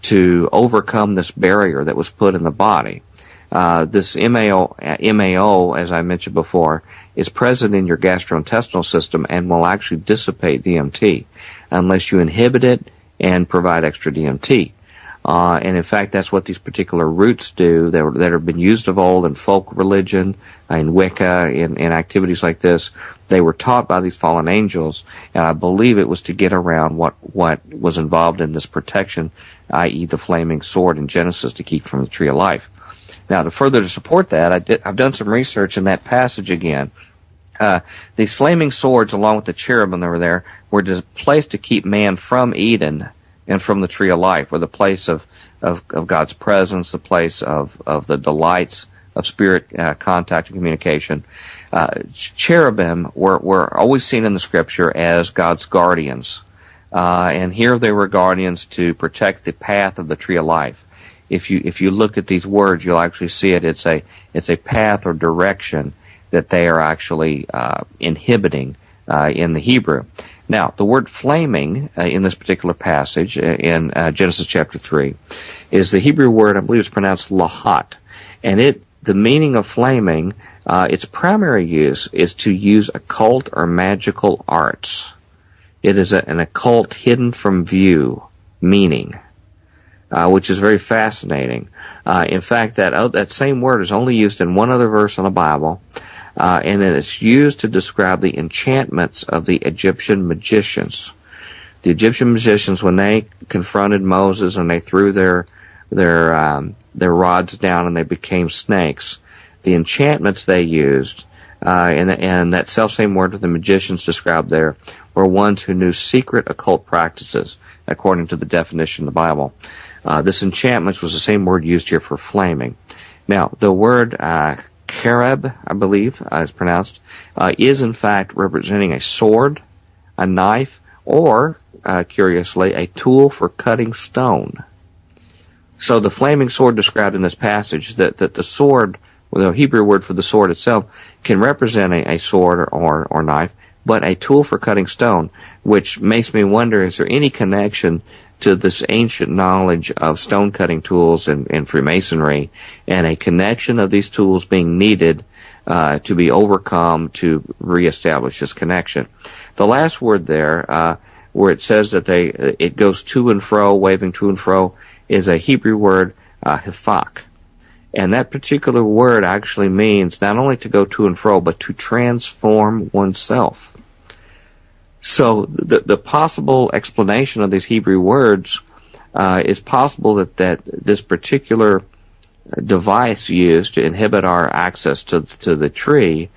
Speaker 1: to overcome this barrier that was put in the body. This MAO, as I mentioned before, is present in your gastrointestinal system and will actually dissipate DMT unless you inhibit it and provide extra DMT. And in fact, that's what these particular roots do that have been used of old in folk religion, in Wicca, in activities like this. They were taught by these fallen angels, and I believe it was to get around what was involved in this protection, i.e. the flaming sword in Genesis to keep from the tree of life. Now, to support that, I've done some research in that passage again. These flaming swords, along with the cherubim that were there, were placed to keep man from Eden and from the tree of life, or the place of God's presence, the place of the delights of spirit contact and communication. Cherubim were always seen in the Scripture as God's guardians. And here they were guardians to protect the path of the tree of life. If you look at these words, you'll actually see it. It's a path or direction that they are actually inhibiting in the Hebrew. Now, the word flaming in this particular passage in Genesis chapter 3 is the Hebrew word, I believe it's pronounced lahat, and the meaning of flaming, its primary use is to use occult or magical arts. It is an occult hidden from view meaning, which is very fascinating. In fact, that same word is only used in one other verse in the Bible, and it is used to describe the enchantments of the Egyptian magicians. The Egyptian magicians, when they confronted Moses and they threw their rods down and they became snakes, the enchantments they used, and that self-same word that the magicians described there, were ones who knew secret occult practices, according to the definition of the Bible. This enchantments was the same word used here for flaming. Now, the word cherub, I believe is pronounced, is in fact representing a sword, a knife, or, curiously, a tool for cutting stone. So the flaming sword described in this passage, that the sword, the Hebrew word for the sword itself, can represent a sword or knife, but a tool for cutting stone, which makes me wonder, is there any connection to this ancient knowledge of stone cutting tools and Freemasonry, and a connection of these tools being needed to be overcome to reestablish this connection? The last word there, where it says that it goes to and fro, waving to and fro, is a Hebrew word, hifak. And that particular word actually means not only to go to and fro, but to transform oneself. So the possible explanation of these Hebrew words is possible that this particular device used to inhibit our access to the tree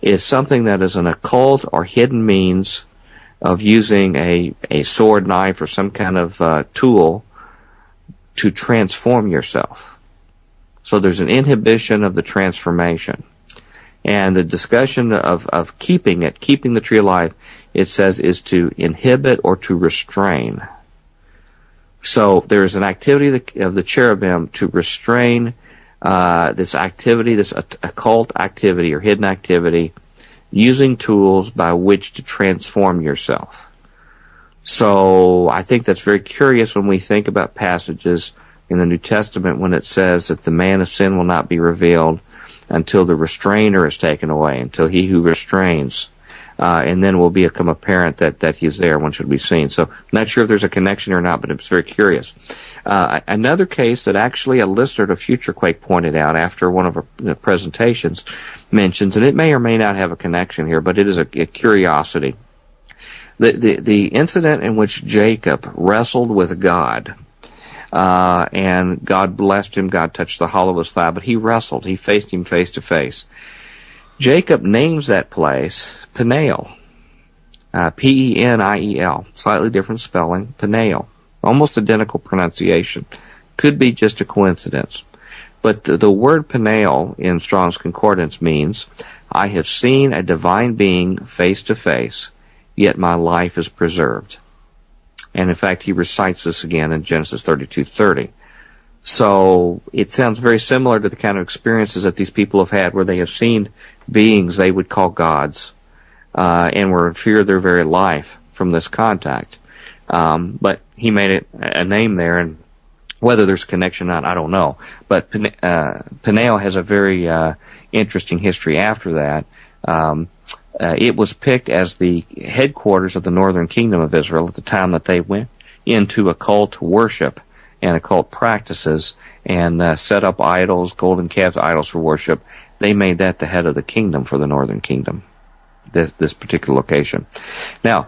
Speaker 1: is something that is an occult or hidden means of using a sword, knife, or some kind of tool to transform yourself. So there's an inhibition of the transformation. And the discussion of keeping the tree alive, it says, is to inhibit or to restrain. So there's an activity of the cherubim to restrain this activity, this occult activity or hidden activity, using tools by which to transform yourself. So I think that's very curious when we think about passages in the New Testament when it says that the man of sin will not be revealed until the restrainer is taken away, until he who restrains, and then will become apparent that he's there, one should be seen. So I'm not sure if there's a connection or not, but it's very curious. Another case that actually a listener to Future Quake pointed out after one of our presentations mentions, and it may or may not have a connection here, but it is a curiosity. The incident in which Jacob wrestled with God, and God blessed him, God touched the hollow of his thigh, but he wrestled, he faced him face to face. Jacob names that place Peniel, P-E-N-I-E-L, slightly different spelling, Peniel, almost identical pronunciation. Could be just a coincidence. But the word Peniel in Strong's Concordance means, I have seen a divine being face to face, yet my life is preserved. And in fact, he recites this again in Genesis 32:30. So it sounds very similar to the kind of experiences that these people have had where they have seen beings they would call gods, and were in fear of their very life from this contact. But he made it a name there, and whether there's a connection or not, I don't know. But Peniel has a very interesting history after that. It was picked as the headquarters of the northern kingdom of Israel at the time that they went into occult worship and occult practices and set up idols, golden calves idols for worship. They made that the head of the kingdom for the northern kingdom, this particular location. Now,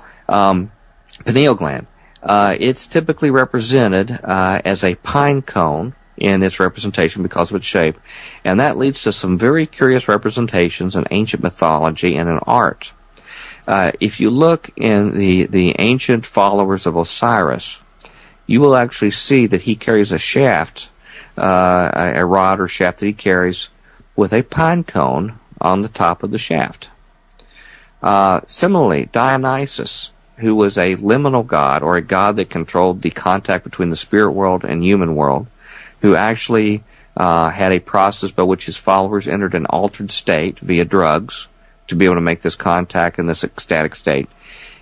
Speaker 1: pineal gland, it's typically represented as a pine cone in its representation because of its shape, and that leads to some very curious representations in ancient mythology and in art. If you look in the ancient followers of Osiris, you will actually see that he carries a shaft, a rod or shaft that he carries with a pine cone on the top of the shaft. Similarly, Dionysus, who was a liminal god, or a god that controlled the contact between the spirit world and human world, who actually had a process by which his followers entered an altered state via drugs to be able to make this contact in this ecstatic state.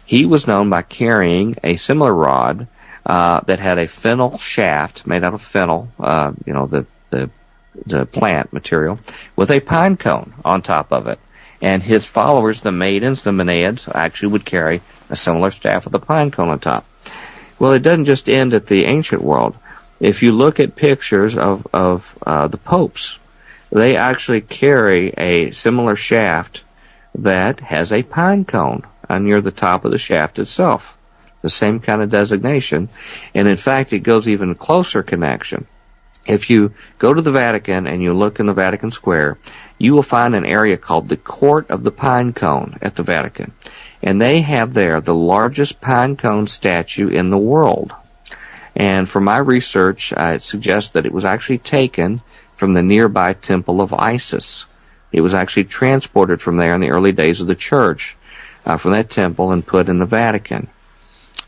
Speaker 1: He was known by carrying a similar rod that had a fennel shaft made out of fennel, the plant material, with a pine cone on top of it. And his followers, the maidens, the Menaids, actually would carry a similar staff with a pine cone on top. Well, it doesn't just end at the ancient world. If you look at pictures of the popes, they actually carry a similar shaft that has a pine cone near the top of the shaft itself. The same kind of designation. And in fact, it goes even closer connection. If you go to the Vatican and you look in the Vatican Square, you will find an area called the Court of the Pine Cone at the Vatican. And they have there the largest pine cone statue in the world. And from my research, it suggests that it was actually taken from the nearby Temple of Isis. It was actually transported from there in the early days of the church, from that temple, and put in the Vatican.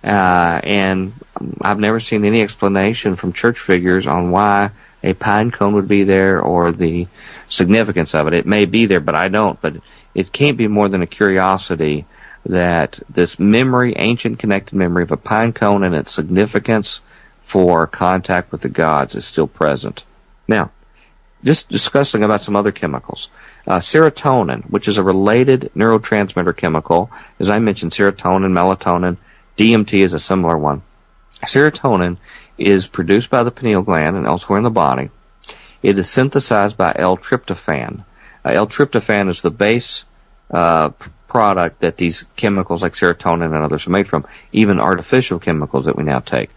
Speaker 1: And I've never seen any explanation from church figures on why a pine cone would be there or the significance of it. It may be there, but I don't. But it can't be more than a curiosity that this memory, ancient connected memory of a pine cone and its significance for contact with the gods is still present. Now, just discussing about some other chemicals. Serotonin, which is a related neurotransmitter chemical. As I mentioned, serotonin, melatonin, DMT is a similar one. Serotonin is produced by the pineal gland and elsewhere in the body. It is synthesized by L-tryptophan. L-tryptophan is the base product that these chemicals like serotonin and others are made from, even artificial chemicals that we now take.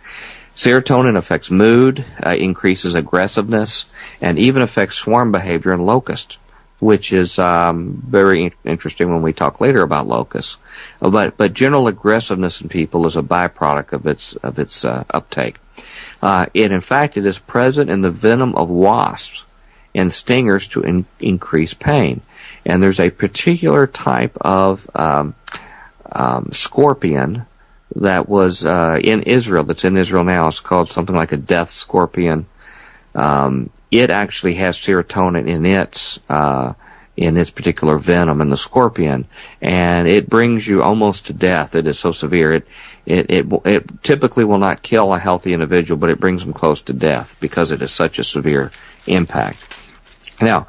Speaker 1: Serotonin affects mood, increases aggressiveness, and even affects swarm behavior in locusts, which is very interesting when we talk later about locusts. But general aggressiveness in people is a byproduct of its uptake. In fact, it is present in the venom of wasps and stingers to increase pain. And there's a particular type of scorpion that was in Israel, that's in Israel now. It's called something like a death scorpion. It actually has serotonin in its particular venom in the scorpion, and it brings you almost to death. It is so severe. It typically will not kill a healthy individual, but it brings them close to death because it is such a severe impact. Now,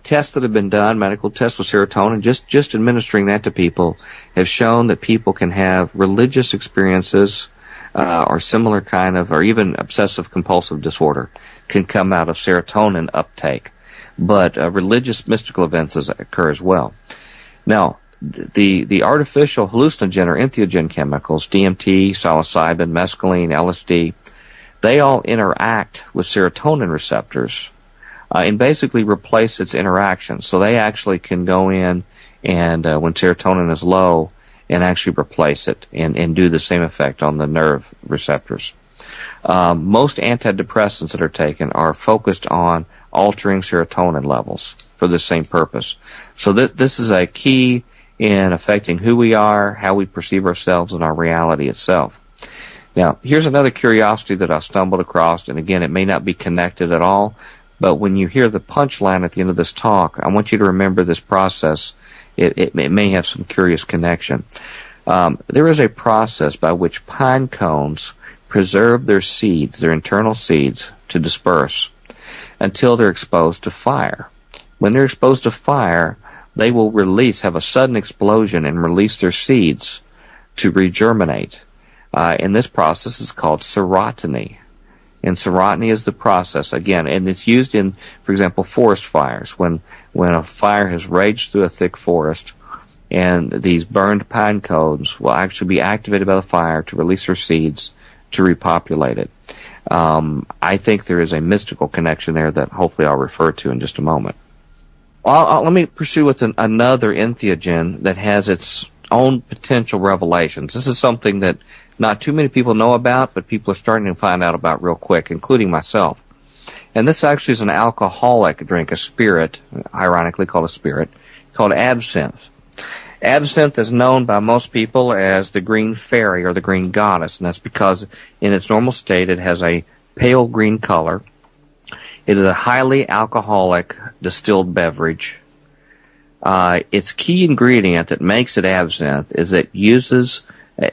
Speaker 1: tests that have been done, medical tests with serotonin, just administering that to people, have shown that people can have religious experiences or similar kind of, or even obsessive compulsive disorder can come out of serotonin uptake. But religious mystical events occur as well. Now, the artificial hallucinogen or entheogen chemicals, DMT, psilocybin, mescaline, LSD, they all interact with serotonin receptors and basically replace its interaction. So they actually can go in and when serotonin is low and actually replace it and do the same effect on the nerve receptors. Most antidepressants that are taken are focused on altering serotonin levels for the same purpose. So this is a key in affecting who we are, how we perceive ourselves, and our reality itself. Now, here's another curiosity that I stumbled across, and again, it may not be connected at all, but when you hear the punchline at the end of this talk, I want you to remember this process. It may have some curious connection. There is a process by which pine cones preserve their seeds, their internal seeds, to disperse until they're exposed to fire. When they're exposed to fire, they will have a sudden explosion and release their seeds to regerminate. And this process is called serotiny. And serotiny is the process, again, and it's used in, for example, forest fires. When a fire has raged through a thick forest, and these burned pine cones will actually be activated by the fire to release their seeds to repopulate it. I think there is a mystical connection there that hopefully I'll refer to in just a moment. Let me pursue with another entheogen that has its own potential revelations. This is something that not too many people know about, but people are starting to find out about real quick, including myself. And this actually is an alcoholic drink, a spirit, ironically called a spirit, called absinthe. Absinthe is known by most people as the green fairy or the green goddess, and that's because in its normal state it has a pale green color. It is a highly alcoholic distilled beverage. Its key ingredient that makes it absinthe is it uses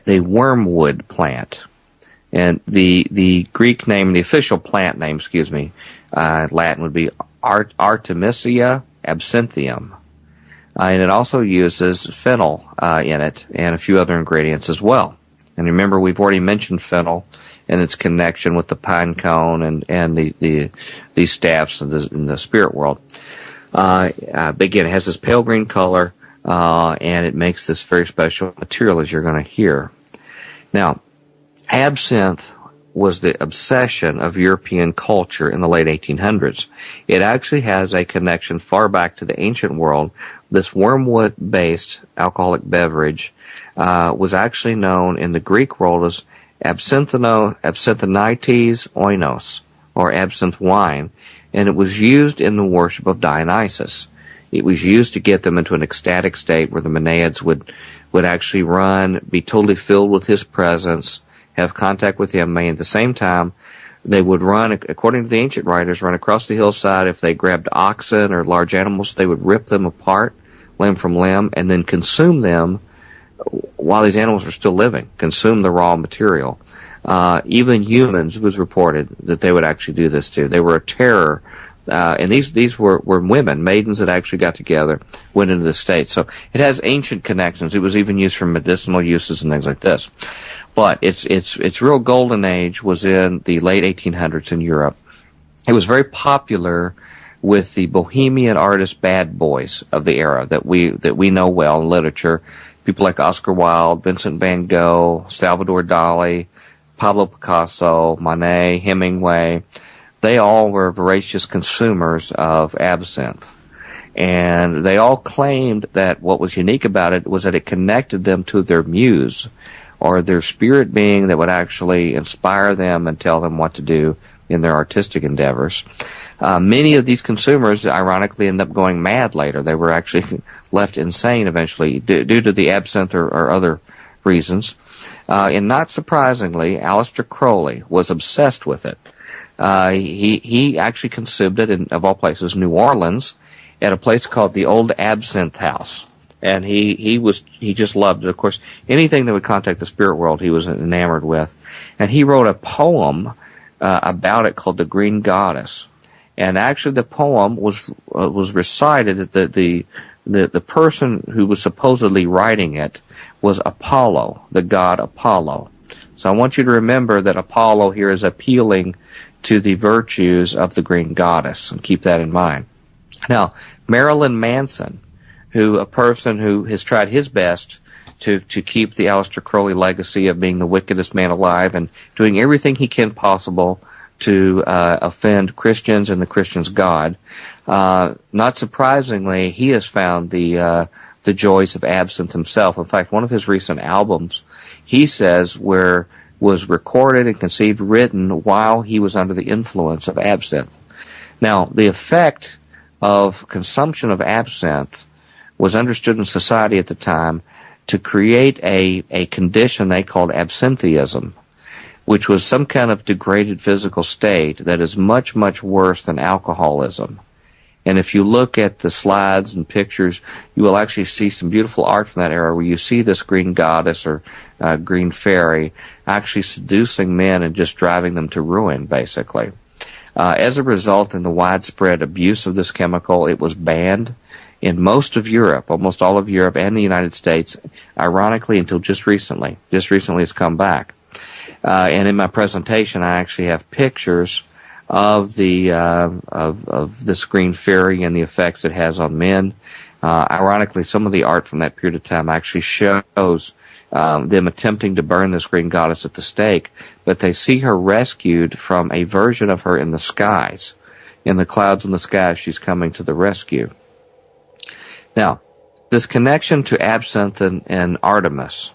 Speaker 1: the wormwood plant. And the Greek name, the official plant name, Latin would be Artemisia absinthium. And it also uses fennel in it and a few other ingredients as well. And remember, we've already mentioned fennel and its connection with the pine cone and these staffs in the spirit world. But again, it has this pale green color, and it makes this very special material, as you're going to hear. Now, absinthe was the obsession of European culture in the late 1800s. It actually has a connection far back to the ancient world. This wormwood-based alcoholic beverage was actually known in the Greek world as absinthites oinos, or absinthe wine, and it was used in the worship of Dionysus. It was used to get them into an ecstatic state where the Maenads would actually be totally filled with his presence, have contact with him, and at the same time, they would run, according to the ancient writers, run across the hillside. If they grabbed oxen or large animals, they would rip them apart, limb from limb, and then consume them while these animals were still living, consume the raw material. Even humans, it was reported that they would actually do this too. They were a terror. And these were women, maidens that actually got together, went into the state. So it has ancient connections. It was even used for medicinal uses and things like this. But its real golden age was in the late 1800s in Europe. It was very popular with the bohemian artist bad boys of the era that we know well in literature. People like Oscar Wilde, Vincent van Gogh, Salvador Dali, Pablo Picasso, Monet, Hemingway. They all were voracious consumers of absinthe. And they all claimed that what was unique about it was that it connected them to their muse, or their spirit being that would actually inspire them and tell them what to do in their artistic endeavors. Many of these consumers, ironically, end up going mad later. They were actually left insane eventually due to the absinthe or other reasons. And not surprisingly, Aleister Crowley was obsessed with it. He actually consumed it in, of all places, New Orleans, at a place called the Old Absinthe House. And he just loved it. Of course, anything that would contact the spirit world, he was enamored with. And he wrote a poem about it called The Green Goddess. And actually, the poem was recited that the person who was supposedly writing it was Apollo, the god Apollo. So I want you to remember that Apollo here is appealing to the virtues of the Green Goddess, and keep that in mind. Now, Marilyn Manson, a person who has tried his best to keep the Aleister Crowley legacy of being the wickedest man alive and doing everything he can possible to offend Christians and the Christians' God. Not surprisingly, he has found the joys of absinthe himself. In fact, one of his recent albums, he says, was recorded and conceived, written while he was under the influence of absinthe. Now, the effect of consumption of absinthe was understood in society at the time to create a condition they called absentheism, which was some kind of degraded physical state that is much, much worse than alcoholism. And if you look at the slides and pictures, you will actually see some beautiful art from that era where you see this green goddess or green fairy actually seducing men and just driving them to ruin, basically. As a result, in the widespread abuse of this chemical, it was banned in most of Europe, almost all of Europe and the United States, ironically, until just recently. Just recently it's come back. And in my presentation, I actually have pictures of of this green fairy and the effects it has on men. Ironically, some of the art from that period of time actually shows them attempting to burn this green goddess at the stake, but they see her rescued from a version of her in the skies. In the clouds in the sky, she's coming to the rescue. Now, this connection to absinthe and Artemis.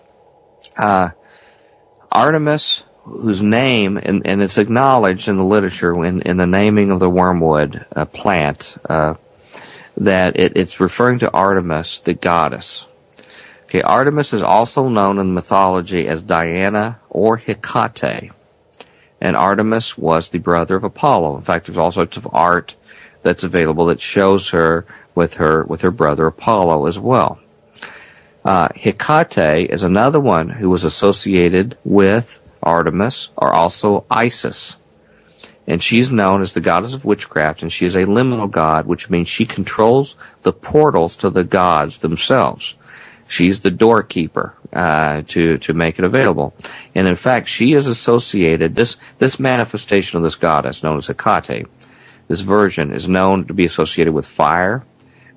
Speaker 1: Artemis, whose name, and it's acknowledged in the literature in the naming of the wormwood plant, that it's referring to Artemis, the goddess. Okay, Artemis is also known in mythology as Diana or Hecate. And Artemis was the brother of Apollo. In fact, there's all sorts of art that's available that shows her with her brother Apollo as well. Hecate is another one who was associated with Artemis, or also Isis. And she's known as the goddess of witchcraft, and she is a liminal god, which means she controls the portals to the gods themselves. She's the doorkeeper to make it available. And in fact, she is associated, this manifestation of this goddess known as Hecate, this version is known to be associated with fire,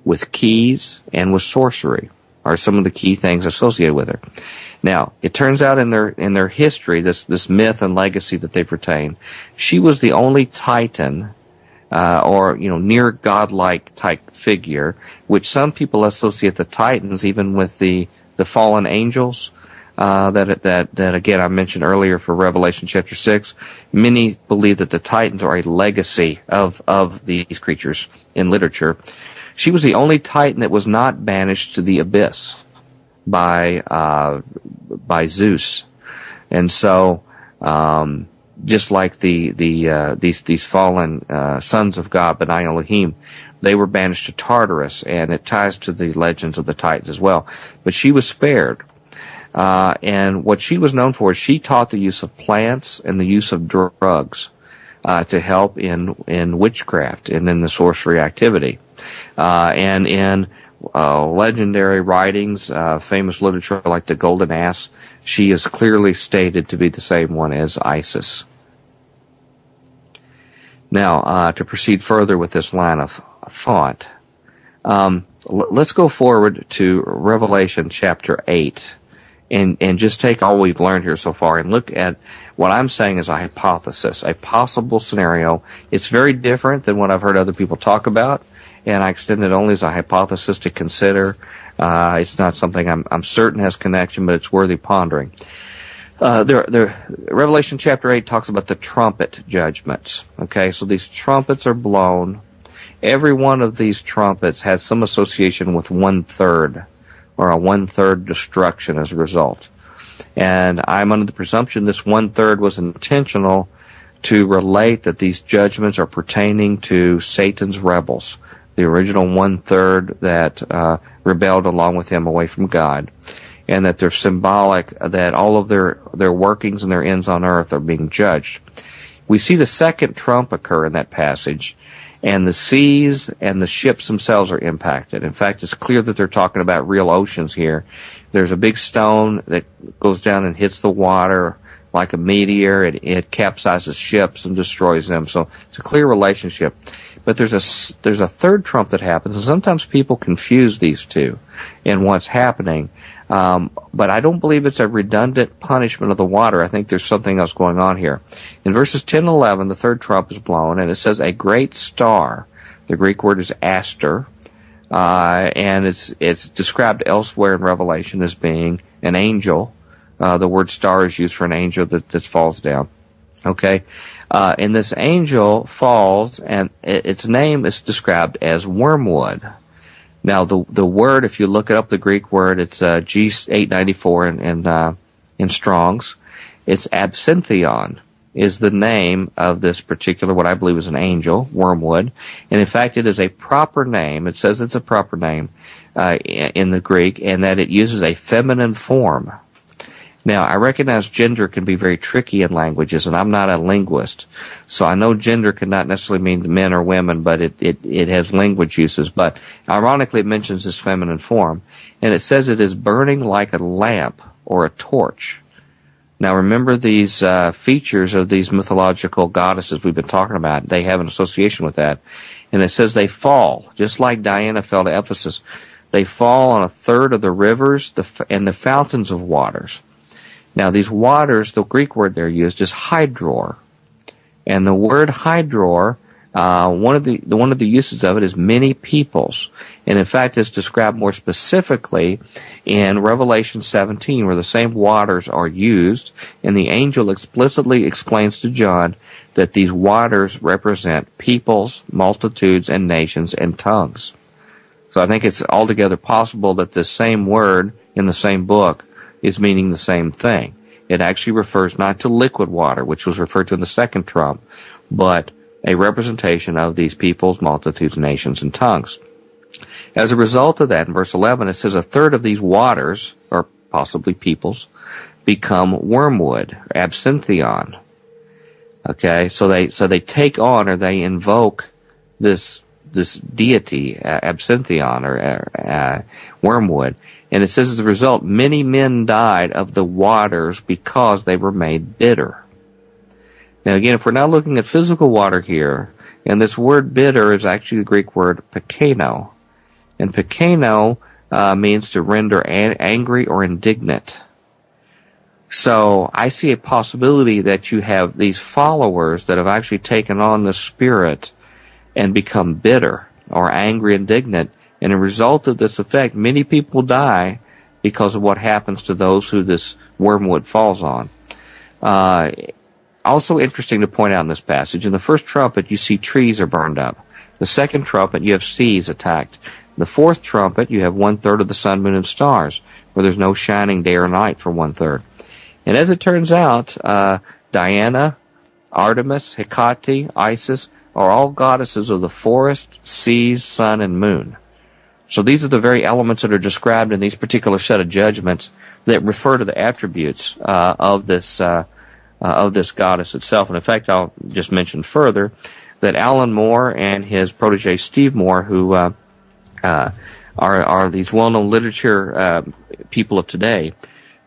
Speaker 1: with keys, and with sorcery, are some of the key things associated with her. Now, it turns out in their history, this myth and legacy that they've retained, she was the only Titan, or near godlike type figure, which some people associate the Titans even with the fallen angels. That again I mentioned earlier for Revelation chapter 6. Many believe that the Titans are a legacy of these creatures in literature. She was the only Titan that was not banished to the abyss by Zeus, and so just like these fallen sons of God, B'nai Elohim, they were banished to Tartarus, and it ties to the legends of the Titans as well. But she was spared, and what she was known for is she taught the use of plants and the use of drugs to help in witchcraft and in the sorcery activity. And in legendary writings, famous literature like the Golden Ass, she is clearly stated to be the same one as Isis. Now, to proceed further with this line of thought, let's go forward to Revelation chapter 8 and just take all we've learned here so far and look at what I'm saying is a hypothesis, a possible scenario. It's very different than what I've heard other people talk about, and I extend it only as a hypothesis to consider. It's not something I'm certain has connection, but it's worthy pondering. Revelation chapter 8 talks about the trumpet judgments. Okay, so these trumpets are blown. Every one of these trumpets has some association with 1/3, or a 1/3 destruction as a result. And I'm under the presumption this 1/3 was intentional to relate that these judgments are pertaining to Satan's rebels, the original 1/3 that rebelled along with him away from God, and that they're symbolic that all of their workings and their ends on earth are being judged. We see the second trump occur in that passage, and the seas and the ships themselves are impacted. In fact, it's clear that they're talking about real oceans here. There's a big stone that goes down and hits the water like a meteor. It capsizes ships and destroys them. So it's a clear relationship. But there's a third trump that happens, and sometimes people confuse these two and what's happening. But I don't believe it's a redundant punishment of the water. I think there's something else going on here. In verses 10 and 11, the third trump is blown, and it says a great star. The Greek word is aster, and it's described elsewhere in Revelation as being an angel. The word star is used for an angel that falls down. Okay, and this angel falls, and its name is described as wormwood. Now, the word, if you look it up, the Greek word, it's G894 in Strong's. It's absinthion is the name of this particular, what I believe is an angel, wormwood. And in fact, it is a proper name. It says it's a proper name in the Greek, and that it uses a feminine form. Now, I recognize gender can be very tricky in languages, and I'm not a linguist. So I know gender cannot necessarily mean men or women, but it has language uses. But ironically, it mentions this feminine form. And it says it is burning like a lamp or a torch. Now, remember these features of these mythological goddesses we've been talking about. They have an association with that. And it says they fall, just like Diana fell to Ephesus. They fall on a third of the rivers and the fountains of waters. Now, these waters, the Greek word there used is hydror. And the word hydror One of the uses of it is many peoples, and in fact it's described more specifically in Revelation 17, where the same waters are used, and the angel explicitly explains to John that these waters represent peoples, multitudes, and nations and tongues. So I think it's altogether possible that this same word in the same book is meaning the same thing. It actually refers not to liquid water, which was referred to in the second trump, but a representation of these peoples, multitudes, nations, and tongues. As a result of that, in verse 11, it says a third of these waters, or possibly peoples, become wormwood, absinthion. Okay, so they take on, or they invoke this deity, absinthion, or wormwood. And it says as a result, many men died of the waters because they were made bitter. Now again, if we're not looking at physical water here, and this word bitter is actually the Greek word pekano. And pekano means to render angry or indignant. So I see a possibility that you have these followers that have actually taken on the Spirit and become bitter or angry, indignant. And as a result of this effect, many people die because of what happens to those who this wormwood falls on. Also interesting to point out in this passage, in the first trumpet you see trees are burned up. The second trumpet you have seas attacked. The fourth trumpet you have 1/3 of the sun, moon, and stars, where there's no shining day or night for 1/3. And as it turns out, Diana, Artemis, Hecate, Isis are all goddesses of the forest, seas, sun, and moon. So these are the very elements that are described in these particular set of judgments that refer to the attributes of this goddess itself. And in fact, I'll just mention further that Alan Moore and his protege Steve Moore, who are these well-known literature people of today,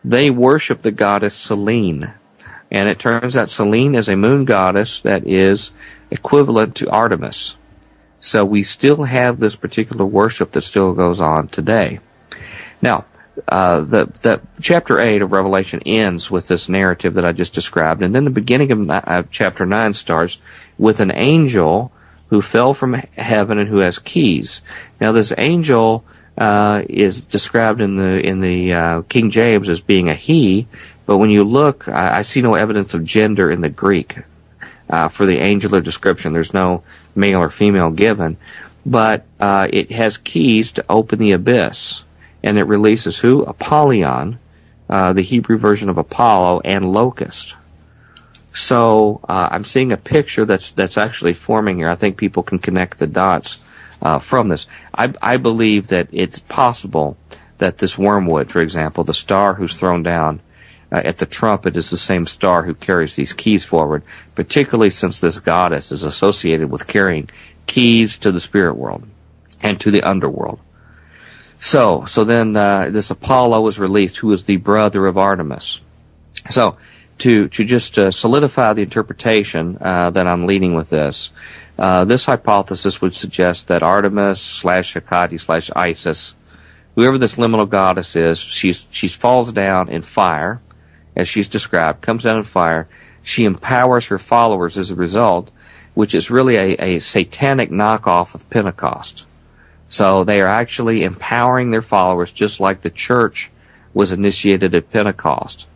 Speaker 1: they worship the goddess Selene. And it turns out Selene is a moon goddess that is equivalent to Artemis. So we still have this particular worship that still goes on today. Now, the chapter 8 of Revelation ends with this narrative that I just described, and then the beginning of chapter 9 starts with an angel who fell from heaven and who has keys. Now, this angel is described in the King James as being a he, but when you look, I see no evidence of gender in the Greek for the angular description. There's no male or female given, but it has keys to open the abyss. And it releases who? Apollyon, the Hebrew version of Apollo, and locust. So I'm seeing a picture that's actually forming here. I think people can connect the dots from this. I believe that it's possible that this wormwood, for example, the star who's thrown down at the trumpet is the same star who carries these keys forward, particularly since this goddess is associated with carrying keys to the spirit world and to the underworld. So then this Apollo is released, who is the brother of Artemis. So to just solidify the interpretation that I'm leading with this hypothesis would suggest that Artemis / Hecate / Isis, whoever this liminal goddess is, she falls down in fire, as she's described, comes down in fire. She empowers her followers as a result, which is really a satanic knockoff of Pentecost. So they are actually empowering their followers just like the church was initiated at Pentecost.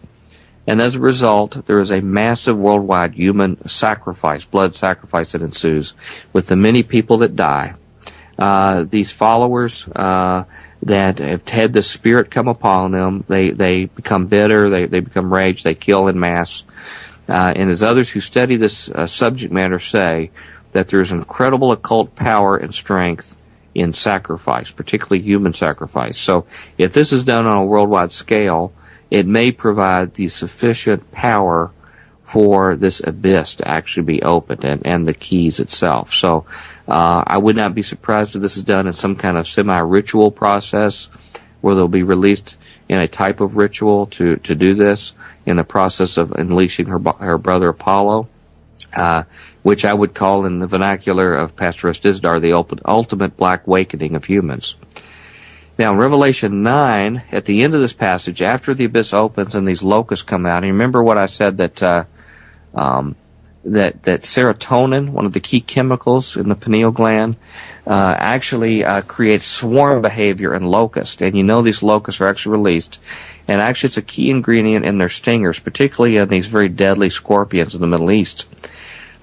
Speaker 1: And as a result, there is a massive worldwide human sacrifice, blood sacrifice that ensues with the many people that die. These followers that have had the Spirit come upon them, they become bitter, they become rage, they kill in mass. And as others who study this subject matter say, that there is incredible occult power and strength in sacrifice, particularly human sacrifice. So if this is done on a worldwide scale, it may provide the sufficient power for this abyss to actually be opened and the keys itself. So I would not be surprised if this is done in some kind of semi-ritual process where they'll be released in a type of ritual to do this in the process of unleashing her brother Apollo, which I would call in the vernacular of Pastor Dizdar the ultimate black awakening of humans. Now, in Revelation 9, at the end of this passage, after the abyss opens and these locusts come out, and remember what I said that that serotonin, one of the key chemicals in the pineal gland, actually creates swarm behavior in locusts. And you know these locusts are actually released. And actually it's a key ingredient in their stingers, particularly in these very deadly scorpions in the Middle East.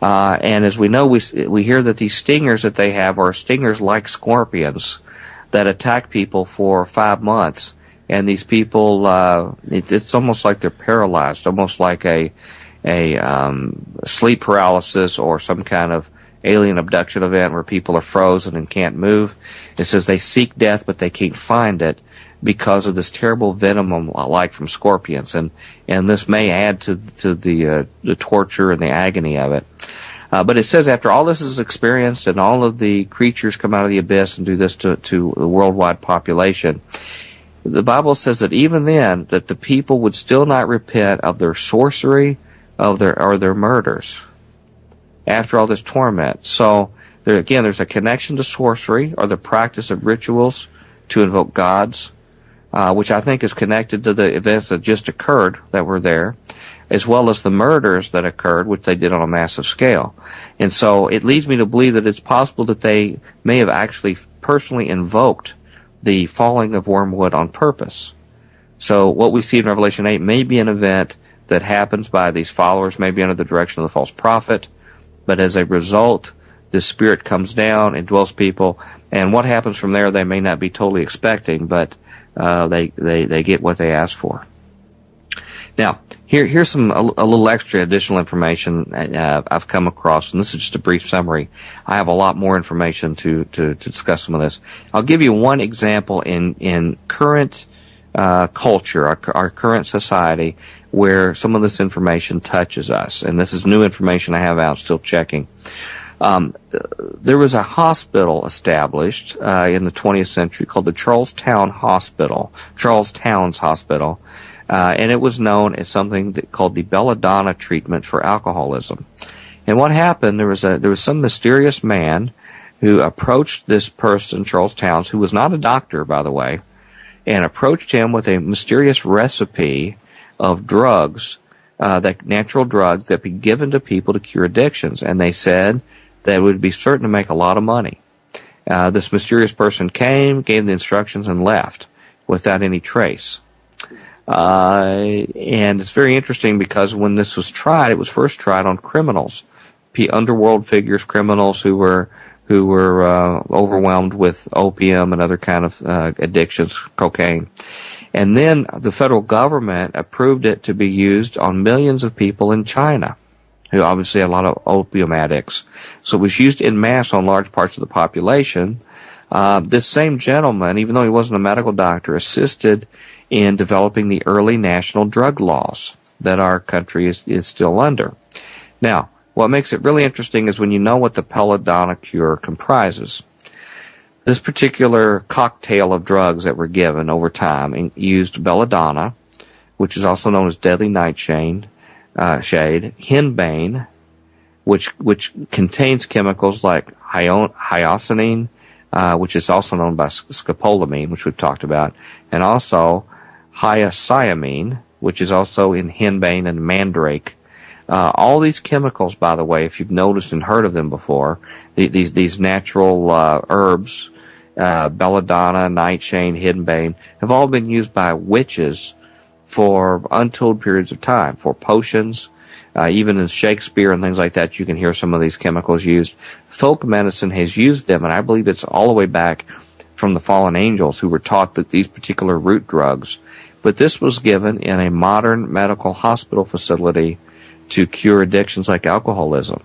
Speaker 1: And as we know, we hear that these stingers that they have are stingers like scorpions that attack people for 5 months. And these people, it's almost like they're paralyzed, almost like a sleep paralysis or some kind of alien abduction event where people are frozen and can't move. It says they seek death, but they can't find it because of this terrible venom like from scorpions. And this may add to the torture and the agony of it. But it says after all this is experienced and all of the creatures come out of the abyss and do this to the worldwide population, the Bible says that even then, that the people would still not repent of their sorcery, of their murders, after all this torment. So there's a connection to sorcery, or the practice of rituals to invoke gods, which I think is connected to the events that just occurred that were there, as well as the murders that occurred, which they did on a massive scale. And so it leads me to believe that it's possible that they may have actually personally invoked the falling of wormwood on purpose. So what we see in Revelation 8 may be an event that happens by these followers, maybe under the direction of the false prophet, but as a result, the Spirit comes down and dwells people, and what happens from there they may not be totally expecting, but they get what they ask for. Now, here's a little extra additional information I've come across, and this is just a brief summary. I have a lot more information to discuss some of this. I'll give you one example in current culture, our current society, where some of this information touches us. And this is new information I have out, still checking. There was a hospital established in the 20th century called the Charlestown's Hospital, and it was known as something called the belladonna treatment for alcoholism. And what happened, there was some mysterious man who approached this person, Charles Towns, who was not a doctor, by the way, and approached him with a mysterious recipe of drugs, natural drugs that be given to people to cure addictions. And they said that it would be certain to make a lot of money. This mysterious person came, gave the instructions, and left without any trace. And it's very interesting because when this was tried, it was first tried on criminals, underworld figures, criminals who were overwhelmed with opium and other kind of addictions, cocaine. And then the federal government approved it to be used on millions of people in China, who obviously had a lot of opium addicts. So it was used in mass on large parts of the population. This same gentleman, even though he wasn't a medical doctor, assisted in developing the early national drug laws that our country is still under. Now, what makes it really interesting is when you know what the belladonna cure comprises. This particular cocktail of drugs that were given over time used belladonna, which is also known as deadly nightshade, henbane, which contains chemicals like hyoscine, which is also known by scopolamine, which we've talked about, and also hyoscyamine, which is also in henbane and mandrake. All these chemicals, by the way, if you've noticed and heard of them before, these natural herbs, belladonna, nightshade, henbane, have all been used by witches for untold periods of time, for potions. Even in Shakespeare and things like that, you can hear some of these chemicals used. Folk medicine has used them, and I believe it's all the way back from the fallen angels who were taught that these particular root drugs. But this was given in a modern medical hospital facility to cure addictions like alcoholism.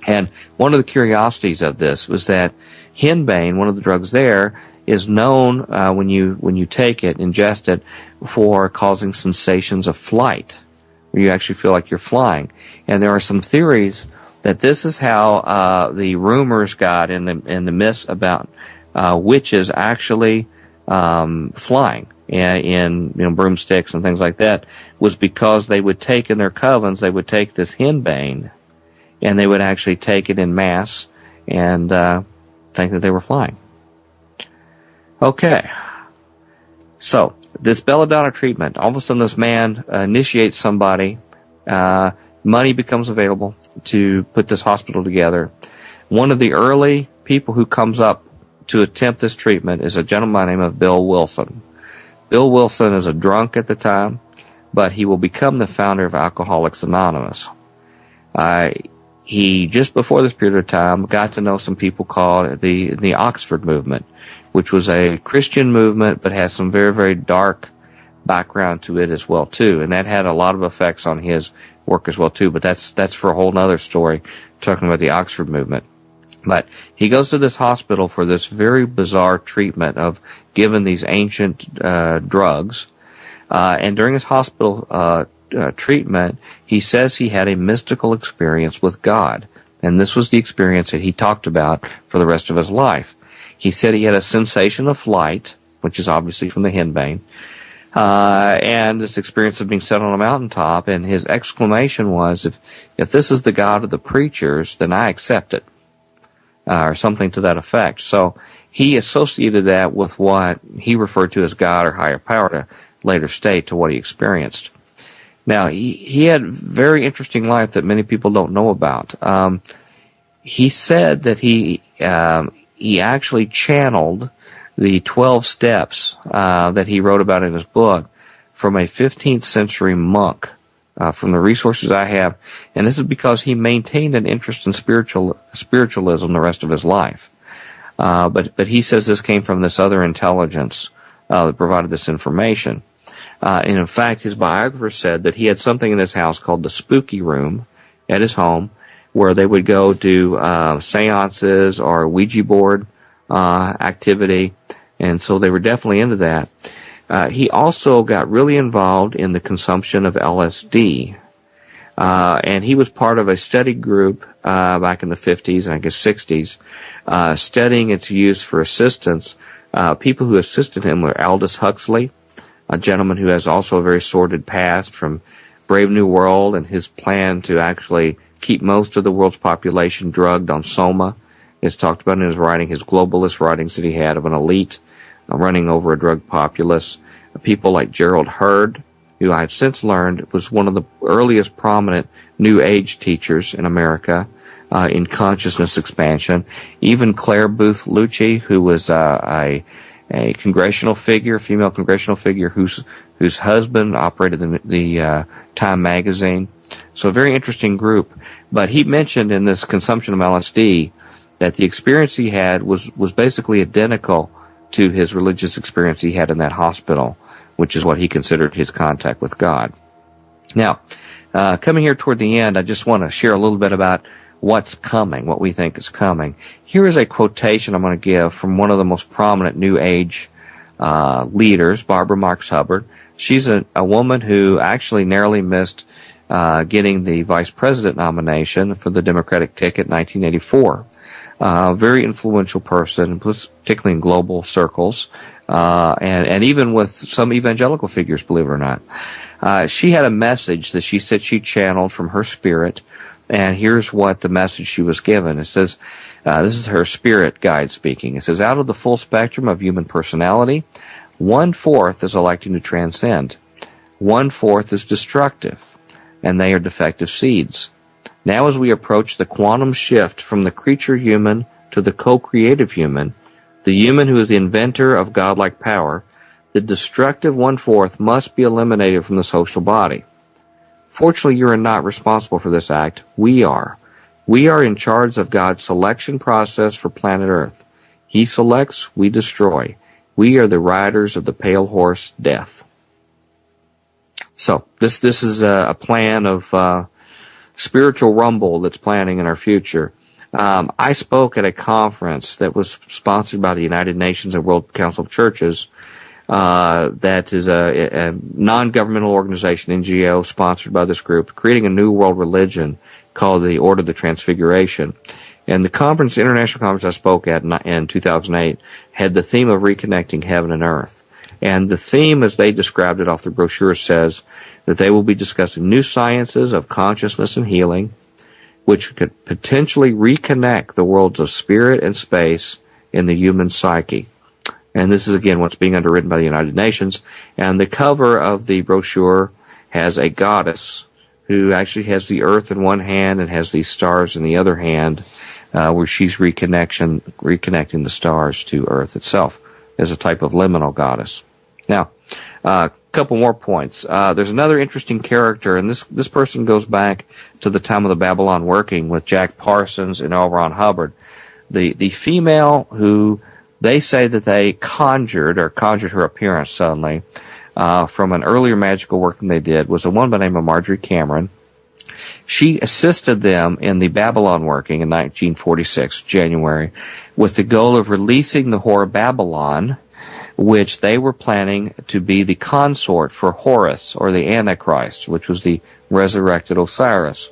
Speaker 1: And one of the curiosities of this was that henbane, one of the drugs there, is known when you take it, ingest it, for causing sensations of flight, where you actually feel like you're flying. And there are some theories that this is how the rumors got in the myths about witches actually flying in broomsticks and things like that, was because they would take in their covens, they would take this henbane, and they would actually take it in mass and think that they were flying. Okay. So, this belladonna treatment, all of a sudden this man initiates somebody, money becomes available, to put this hospital together. One of the early people who comes up to attempt this treatment is a gentleman by the name of Bill Wilson. Bill Wilson is a drunk at the time, but he will become the founder of Alcoholics Anonymous. He, just before this period of time, got to know some people called the Oxford movement, which was a Christian movement, but has some very, very dark background to it as well, too. And that had a lot of effects on his work as well, too. But that's for a whole other story, talking about the Oxford movement. But he goes to this hospital for this very bizarre treatment of given these ancient drugs. And during his hospital treatment, he says he had a mystical experience with God. And this was the experience that he talked about for the rest of his life. He said he had a sensation of flight, which is obviously from the henbane, and this experience of being set on a mountaintop. And his exclamation was, if this is the God of the preachers, then I accept it. Or something to that effect. So he associated that with what he referred to as God or higher power to later state to what he experienced. Now, he had a very interesting life that many people don't know about. He said that he actually channeled the 12 steps that he wrote about in his book from a 15th century monk. From the resources I have, and this is because he maintained an interest in spiritualism the rest of his life. But he says this came from this other intelligence that provided this information. And in fact, his biographer said that he had something in his house called the spooky room at his home, where they would go do seances or Ouija board activity, and so they were definitely into that. He also got really involved in the consumption of LSD. And he was part of a study group back in the 50s and I guess 60s, studying its use for assistance. People who assisted him were Aldous Huxley, a gentleman who has also a very sordid past from Brave New World and his plan to actually keep most of the world's population drugged on soma. It's talked about in his writing, his globalist writings that he had of an elite running over a drug populace. People like Gerald Hurd, who I've since learned was one of the earliest prominent New Age teachers in America in consciousness expansion. Even Claire Booth Lucci, who was a congressional figure, female congressional figure, whose husband operated the Time magazine. So a very interesting group. But he mentioned in this consumption of LSD that the experience he had was basically identical to his religious experience he had in that hospital, which is what he considered his contact with God. Now, coming here toward the end, I just want to share a little bit about what's coming, what we think is coming. Here is a quotation I'm going to give from one of the most prominent New Age leaders, Barbara Marx Hubbard. She's a woman who actually narrowly missed getting the vice president nomination for the Democratic ticket in 1984. Very influential person, particularly in global circles, and even with some evangelical figures, believe it or not. She had a message that she said she channeled from her spirit, and here's what the message she was given. It says, this is her spirit guide speaking. It says, out of the full spectrum of human personality, 1/4 is electing to transcend. 1/4 is destructive, and they are defective seeds. Now as we approach the quantum shift from the creature human to the co-creative human, the human who is the inventor of godlike power, the destructive 1/4 must be eliminated from the social body. Fortunately, you are not responsible for this act. We are. We are in charge of God's selection process for planet Earth. He selects, we destroy. We are the riders of the pale horse, death. So, this is a plan of spiritual rumble that's planning in our future. I spoke at a conference that was sponsored by the United Nations and World Council of Churches. That is a non-governmental organization, NGO, sponsored by this group, creating a new world religion called the Order of the Transfiguration. And the conference, international conference I spoke at in 2008, had the theme of reconnecting heaven and earth. And the theme, as they described it off the brochure, says that they will be discussing new sciences of consciousness and healing, which could potentially reconnect the worlds of spirit and space in the human psyche. And this is, again, what's being underwritten by the United Nations. And the cover of the brochure has a goddess who actually has the earth in one hand and has these stars in the other hand, where she's reconnecting the stars to earth itself as a type of liminal goddess. Now, a couple more points. There's another interesting character, and this person goes back to the time of the Babylon working with Jack Parsons and L. Ron Hubbard. The female who they say that they conjured her appearance suddenly from an earlier magical working they did was a woman by the name of Marjorie Cameron. She assisted them in the Babylon working in 1946, January, with the goal of releasing the whore Babylon, which they were planning to be the consort for Horus, or the Antichrist, which was the resurrected Osiris.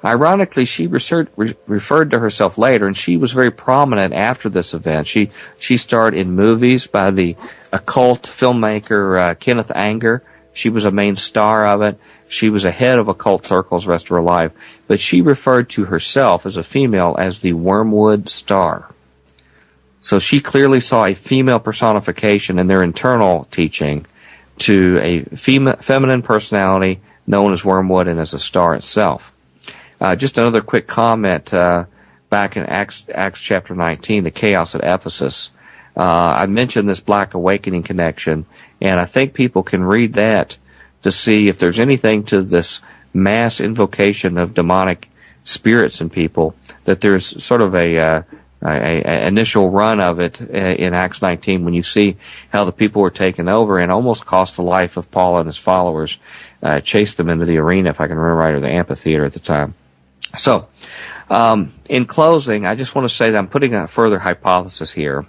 Speaker 1: Ironically, she referred to herself later, and she was very prominent after this event. She starred in movies by the occult filmmaker Kenneth Anger. She was a main star of it. She was a head of occult circles the rest of her life. But she referred to herself as a female as the Wormwood Star. So she clearly saw a female personification in their internal teaching to a feminine personality known as Wormwood and as a star itself. Just another quick comment back in Acts chapter 19, the chaos at Ephesus. I mentioned this Black Awakening connection, and I think people can read that to see if there's anything to this mass invocation of demonic spirits in people, that there's sort of a initial run of it in Acts 19 when you see how the people were taken over and almost cost the life of Paul and his followers, chased them into the arena, if I can remember right, or the amphitheater at the time. So, in closing, I just want to say that I'm putting a further hypothesis here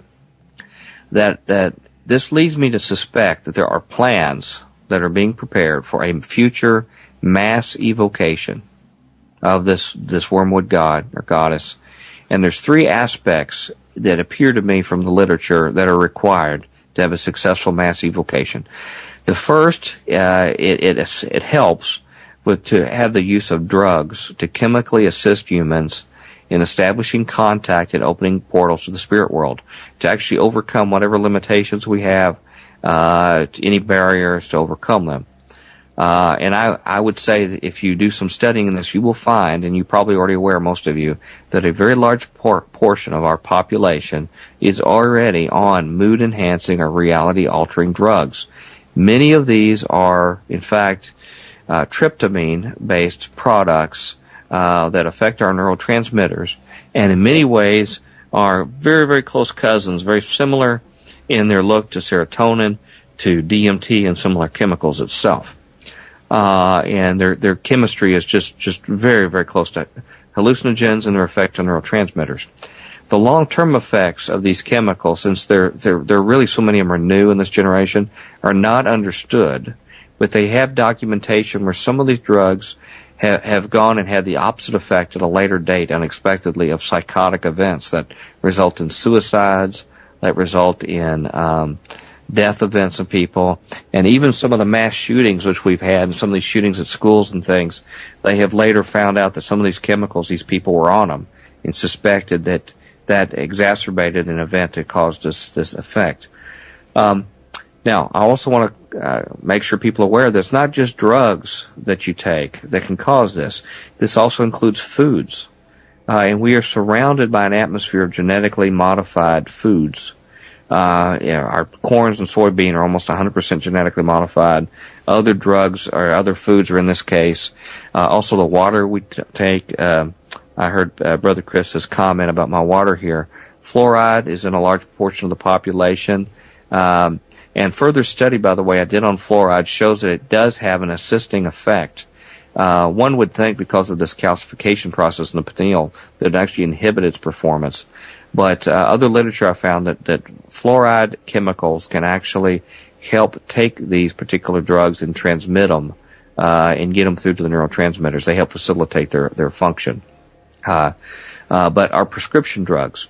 Speaker 1: that this leads me to suspect that there are plans that are being prepared for a future mass evocation of this wormwood god or goddess. And there's three aspects that appear to me from the literature that are required to have a successful mass evocation. The first, it helps to have the use of drugs to chemically assist humans in establishing contact and opening portals to the spirit world, to actually overcome whatever limitations we have, any barriers to overcome them. And I would say that if you do some studying in this, you will find, and you're probably already aware, most of you, that a very large portion of our population is already on mood-enhancing or reality-altering drugs. Many of these are, in fact, tryptamine-based products that affect our neurotransmitters, and in many ways are very, very close cousins, very similar in their look to serotonin, to DMT, and similar chemicals itself. And their chemistry is just very, very close to hallucinogens and their effect on neurotransmitters. The long-term effects of these chemicals, since there really so many of them are new in this generation, are not understood, but they have documentation where some of these drugs have gone and had the opposite effect at a later date, unexpectedly, of psychotic events that result in suicides, that result in death events of people, and even some of the mass shootings which we've had, and some of these shootings at schools and things, they have later found out that some of these chemicals, these people were on them, and suspected that exacerbated an event that caused this effect. Now, I also want to make sure people are aware that it's not just drugs that you take that can cause this. This also includes foods. And we are surrounded by an atmosphere of genetically modified foods. Our corns and soybean are almost 100% genetically modified. Other drugs or other foods are in this case. Also the water we take. I heard Brother Chris's comment about my water here. Fluoride is in a large portion of the population. And further study, by the way, I did on fluoride shows that it does have an assisting effect. One would think because of this calcification process in the pineal that it actually inhibited its performance. But other literature I found that fluoride chemicals can actually help take these particular drugs and transmit them and get them through to the neurotransmitters. They help facilitate their function. But our prescription drugs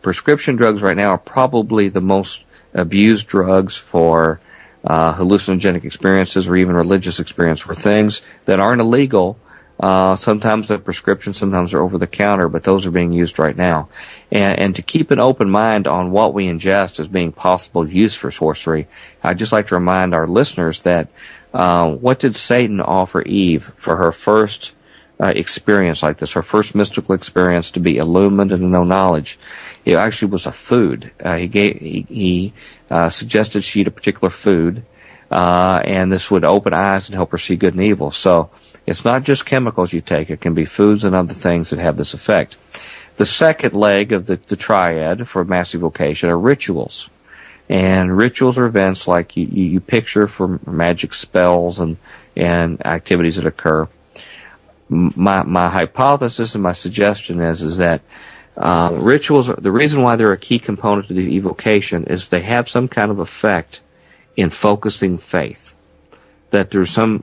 Speaker 1: right now are probably the most abused drugs for hallucinogenic experiences or even religious experience, for things that aren't illegal. Sometimes they're prescription, sometimes they're over the counter, but those are being used right now. And to keep an open mind on what we ingest as being possible use for sorcery, I'd just like to remind our listeners that What did Satan offer Eve for her first experience like this, her first mystical experience to be illumined and to know knowledge? It actually was a food. He suggested she eat a particular food, and this would open eyes and help her see good and evil. So it's not just chemicals you take. It can be foods and other things that have this effect. The second leg of the triad for mass evocation are rituals. And rituals are events like you picture for magic spells and activities that occur. My hypothesis and my suggestion is that rituals, the reason why they're a key component to the evocation is they have some kind of effect in focusing faith. That there's some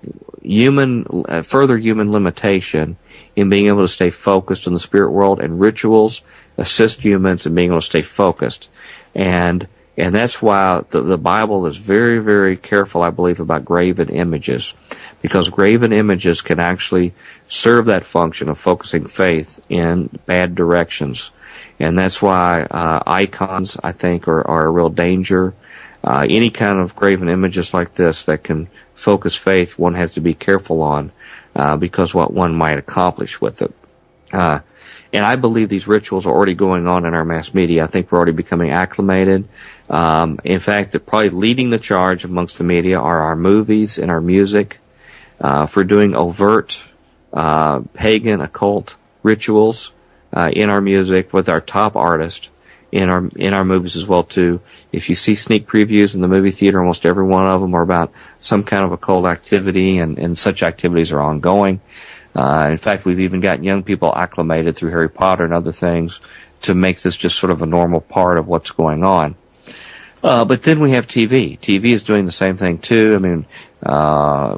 Speaker 1: further human limitation in being able to stay focused in the spirit world, and rituals assist humans in being able to stay focused. And that's why the Bible is very, very careful, I believe, about graven images, because graven images can actually serve that function of focusing faith in bad directions. And that's why icons, I think, are a real danger. Any kind of graven images like this that can focus faith, one has to be careful on, because what one might accomplish with it. And I believe these rituals are already going on in our mass media. I think we're already becoming acclimated. In fact, probably leading the charge amongst the media are our movies and our music for doing overt pagan occult rituals in our music with our top artists in our movies as well too. If you see sneak previews in the movie theater, almost every one of them are about some kind of occult activity, and such activities are ongoing. In fact, we've even gotten young people acclimated through Harry Potter and other things to make this just sort of a normal part of what's going on. But then we have TV. TV is doing the same thing too. I mean,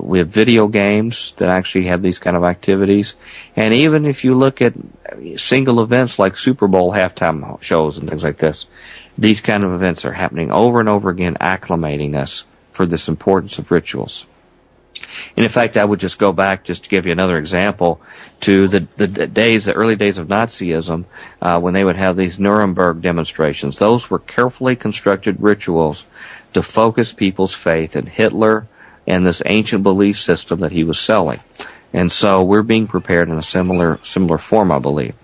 Speaker 1: we have video games that actually have these kind of activities. And even if you look at single events like Super Bowl halftime shows and things like this, these kind of events are happening over and over again, acclimating us for this importance of rituals. And in fact, I would just go back, just to give you another example, to the early days of Nazism, when they would have these Nuremberg demonstrations. Those were carefully constructed rituals to focus people's faith in Hitler and this ancient belief system that he was selling. And so we're being prepared in a similar form, I believe.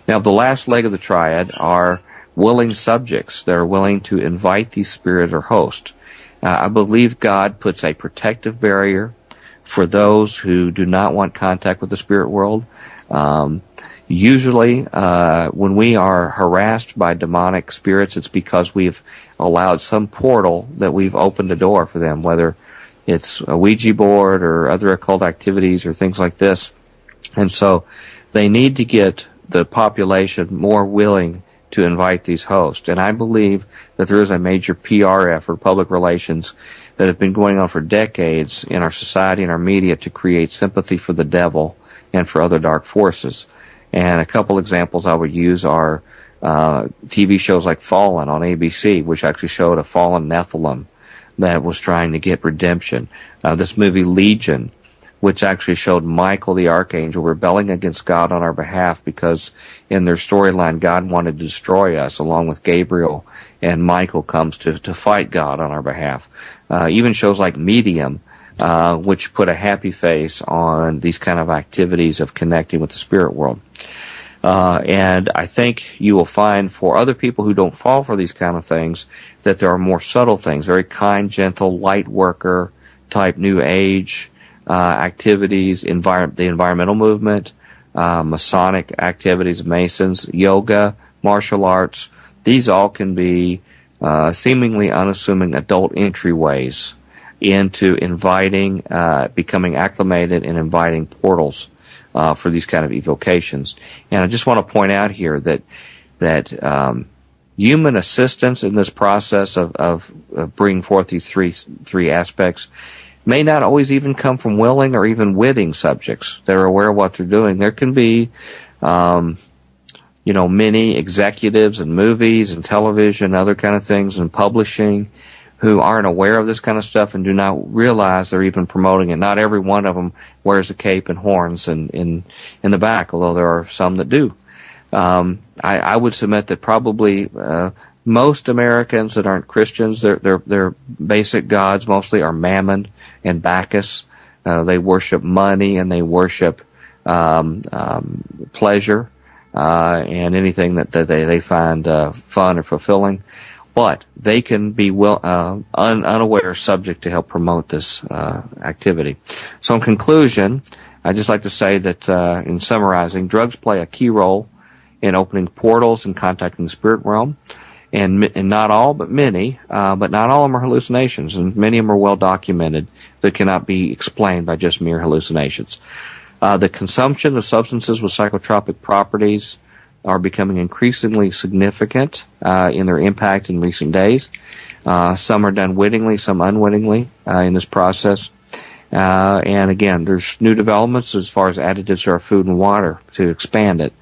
Speaker 1: Now, the last leg of the triad are willing subjects that are willing to invite the spirit or host. I believe God puts a protective barrier for those who do not want contact with the spirit world. Usually, when we are harassed by demonic spirits, it's because we've allowed some portal that we've opened a door for them, whether it's a Ouija board or other occult activities or things like this. And so they need to get the population more willing to invite these hosts. And I believe that there is a major PR effort, public relations, that have been going on for decades in our society and our media to create sympathy for the devil and for other dark forces. And a couple examples I would use are TV shows like Fallen on ABC, which actually showed a fallen Nephilim that was trying to get redemption. This movie Legion, which actually showed Michael the Archangel rebelling against God on our behalf because in their storyline God wanted to destroy us, along with Gabriel, and Michael comes to fight God on our behalf. Even shows like Medium, which put a happy face on these kind of activities of connecting with the spirit world. And I think you will find for other people who don't fall for these kind of things that there are more subtle things, very kind, gentle, light worker type New Age activities, the environmental movement, Masonic activities, Masons, yoga, martial arts. These all can be seemingly unassuming adult entryways into inviting, becoming acclimated and inviting portals for these kind of evocations. And I just want to point out here that human assistance in this process of bringing forth these three aspects may not always even come from willing or even witting subjects that are aware of what they're doing. There can be, many executives in movies and television, other kind of things, and publishing, who aren't aware of this kind of stuff and do not realize they're even promoting it. Not every one of them wears a cape and horns in the back, although there are some that do. I would submit that probably most Americans that aren't Christians, their basic gods mostly are Mammon and Bacchus. They worship money and they worship pleasure and anything that they find fun or fulfilling. But they can be unaware subject to help promote this activity. So in conclusion, I'd just like to say that in summarizing, drugs play a key role in opening portals and contacting the spirit realm. And not all, but many, but not all of them are hallucinations, and many of them are well documented that cannot be explained by just mere hallucinations. The consumption of substances with psychotropic properties are becoming increasingly significant in their impact in recent days. Some are done wittingly, some unwittingly in this process. And again, there's new developments as far as additives to our food and water to expand it.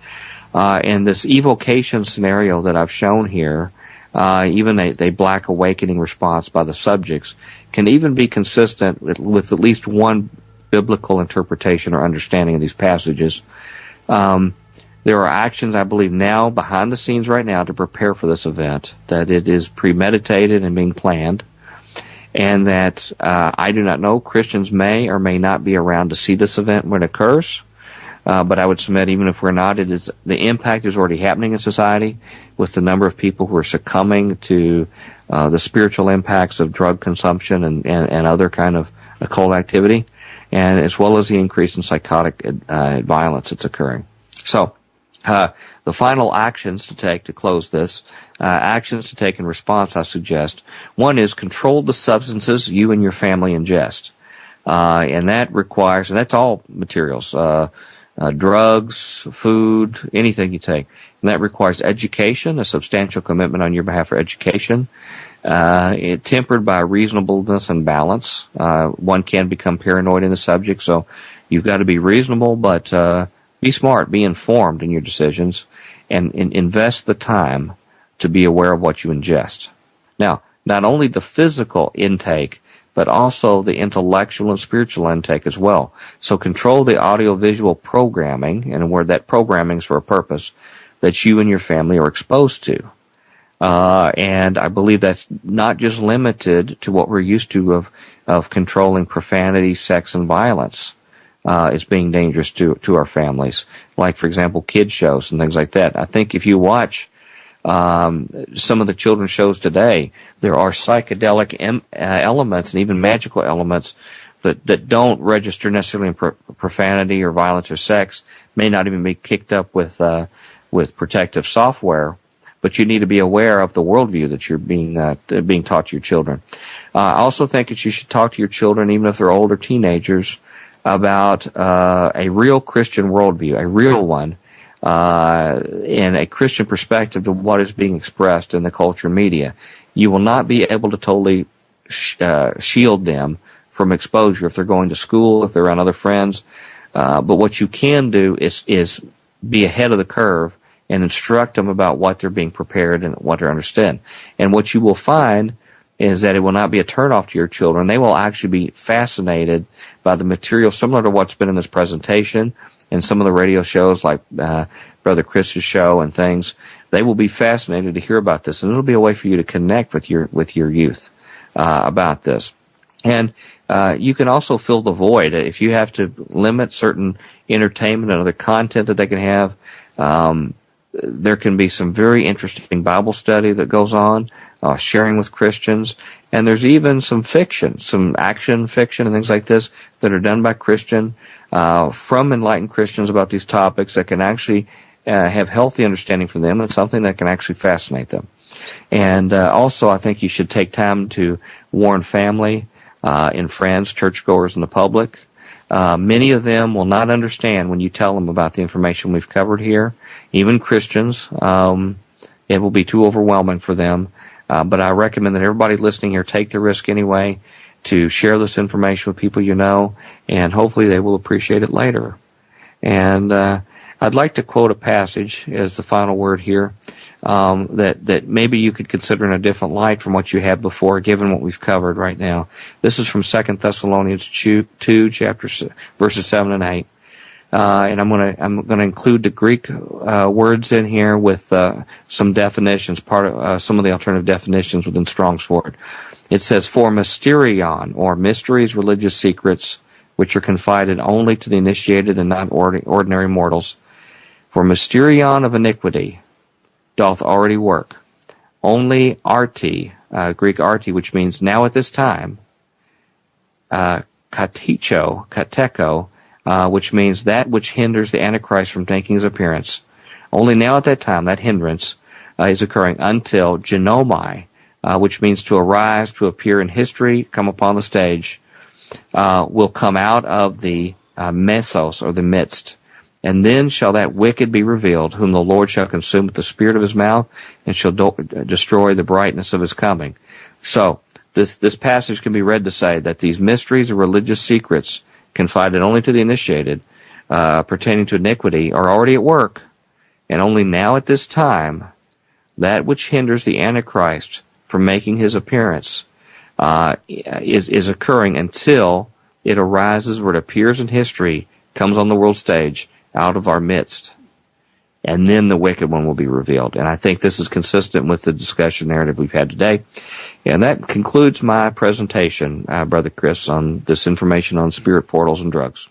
Speaker 1: And this evocation scenario that I've shown here, even a black awakening response by the subjects, can even be consistent with at least one biblical interpretation or understanding of these passages. There are actions, I believe, now behind the scenes right now to prepare for this event, that it is premeditated and being planned, and that I do not know, Christians may or may not be around to see this event when it occurs. But I would submit, even if we're not, the impact is already happening in society with the number of people who are succumbing to the spiritual impacts of drug consumption and other kind of occult activity, and as well as the increase in psychotic violence that's occurring. So, the final actions to take to close this, actions to take in response, I suggest. One is control the substances you and your family ingest. And that requires, and that's all materials, drugs, food, anything you take. And that requires education, a substantial commitment on your behalf for education, tempered by reasonableness and balance. One can become paranoid in the subject, so you've got to be reasonable, but be smart, be informed in your decisions, and invest the time to be aware of what you ingest. Now, not only the physical intake, but also the intellectual and spiritual intake as well. So control the audiovisual programming, and where that programming is for a purpose, that you and your family are exposed to. And I believe that's not just limited to what we're used to of controlling profanity, sex, and violence. Is being dangerous to our families. Like, for example, kids shows and things like that. I think if you watch some of the children's shows today, there are psychedelic elements and even magical elements that don't register necessarily in profanity or violence or sex, may not even be kicked up with protective software, but you need to be aware of the worldview that you're being taught to your children. I also think that you should talk to your children, even if they're older teenagers, about a real Christian worldview, a real one, and a Christian perspective to what is being expressed in the culture media. You will not be able to totally shield them from exposure if they're going to school, if they're around other friends. But what you can do is be ahead of the curve and instruct them about what they're being prepared and what they're understood. And what you will find is that it will not be a turnoff to your children. They will actually be fascinated by the material similar to what's been in this presentation and some of the radio shows like Brother Chris's show and things. They will be fascinated to hear about this, and it'll be a way for you to connect with your youth about this. And you can also fill the void. If you have to limit certain entertainment and other content that they can have, there can be some very interesting Bible study that goes on, sharing with Christians, and there's even some fiction, some action fiction and things like this that are done by from enlightened Christians about these topics that can actually have healthy understanding for them and something that can actually fascinate them. And also, I think you should take time to warn family and friends, churchgoers, and the public. Many of them will not understand when you tell them about the information we've covered here. Even Christians, it will be too overwhelming for them. But I recommend that everybody listening here take the risk anyway to share this information with people you know, and hopefully they will appreciate it later. And I'd like to quote a passage as the final word here that maybe you could consider in a different light from what you had before, given what we've covered right now. This is from 2 Thessalonians 2, verses 7 and 8. and I'm going to include the Greek words in here with some definitions, some of the alternative definitions within Strong's Word. It says, for mysterion, or mysteries, religious secrets, which are confided only to the initiated and not ordinary mortals. For mysterion of iniquity doth already work. Only arti, Greek arti, which means now at this time, kateko, which means that which hinders the Antichrist from making his appearance. Only now at that time, that hindrance is occurring until genomai, which means to arise, to appear in history, come upon the stage, will come out of the mesos, or the midst. And then shall that wicked be revealed, whom the Lord shall consume with the spirit of his mouth, and shall destroy the brightness of his coming. So, this passage can be read to say that these mysteries or religious secrets confided only to the initiated, pertaining to iniquity, are already at work, and only now at this time, that which hinders the Antichrist from making his appearance is occurring until it arises, where it appears in history, comes on the world stage, out of our midst, and then the wicked one will be revealed. And I think this is consistent with the discussion narrative we've had today. And that concludes my presentation, Brother Chris, on this information on spirit portals and drugs.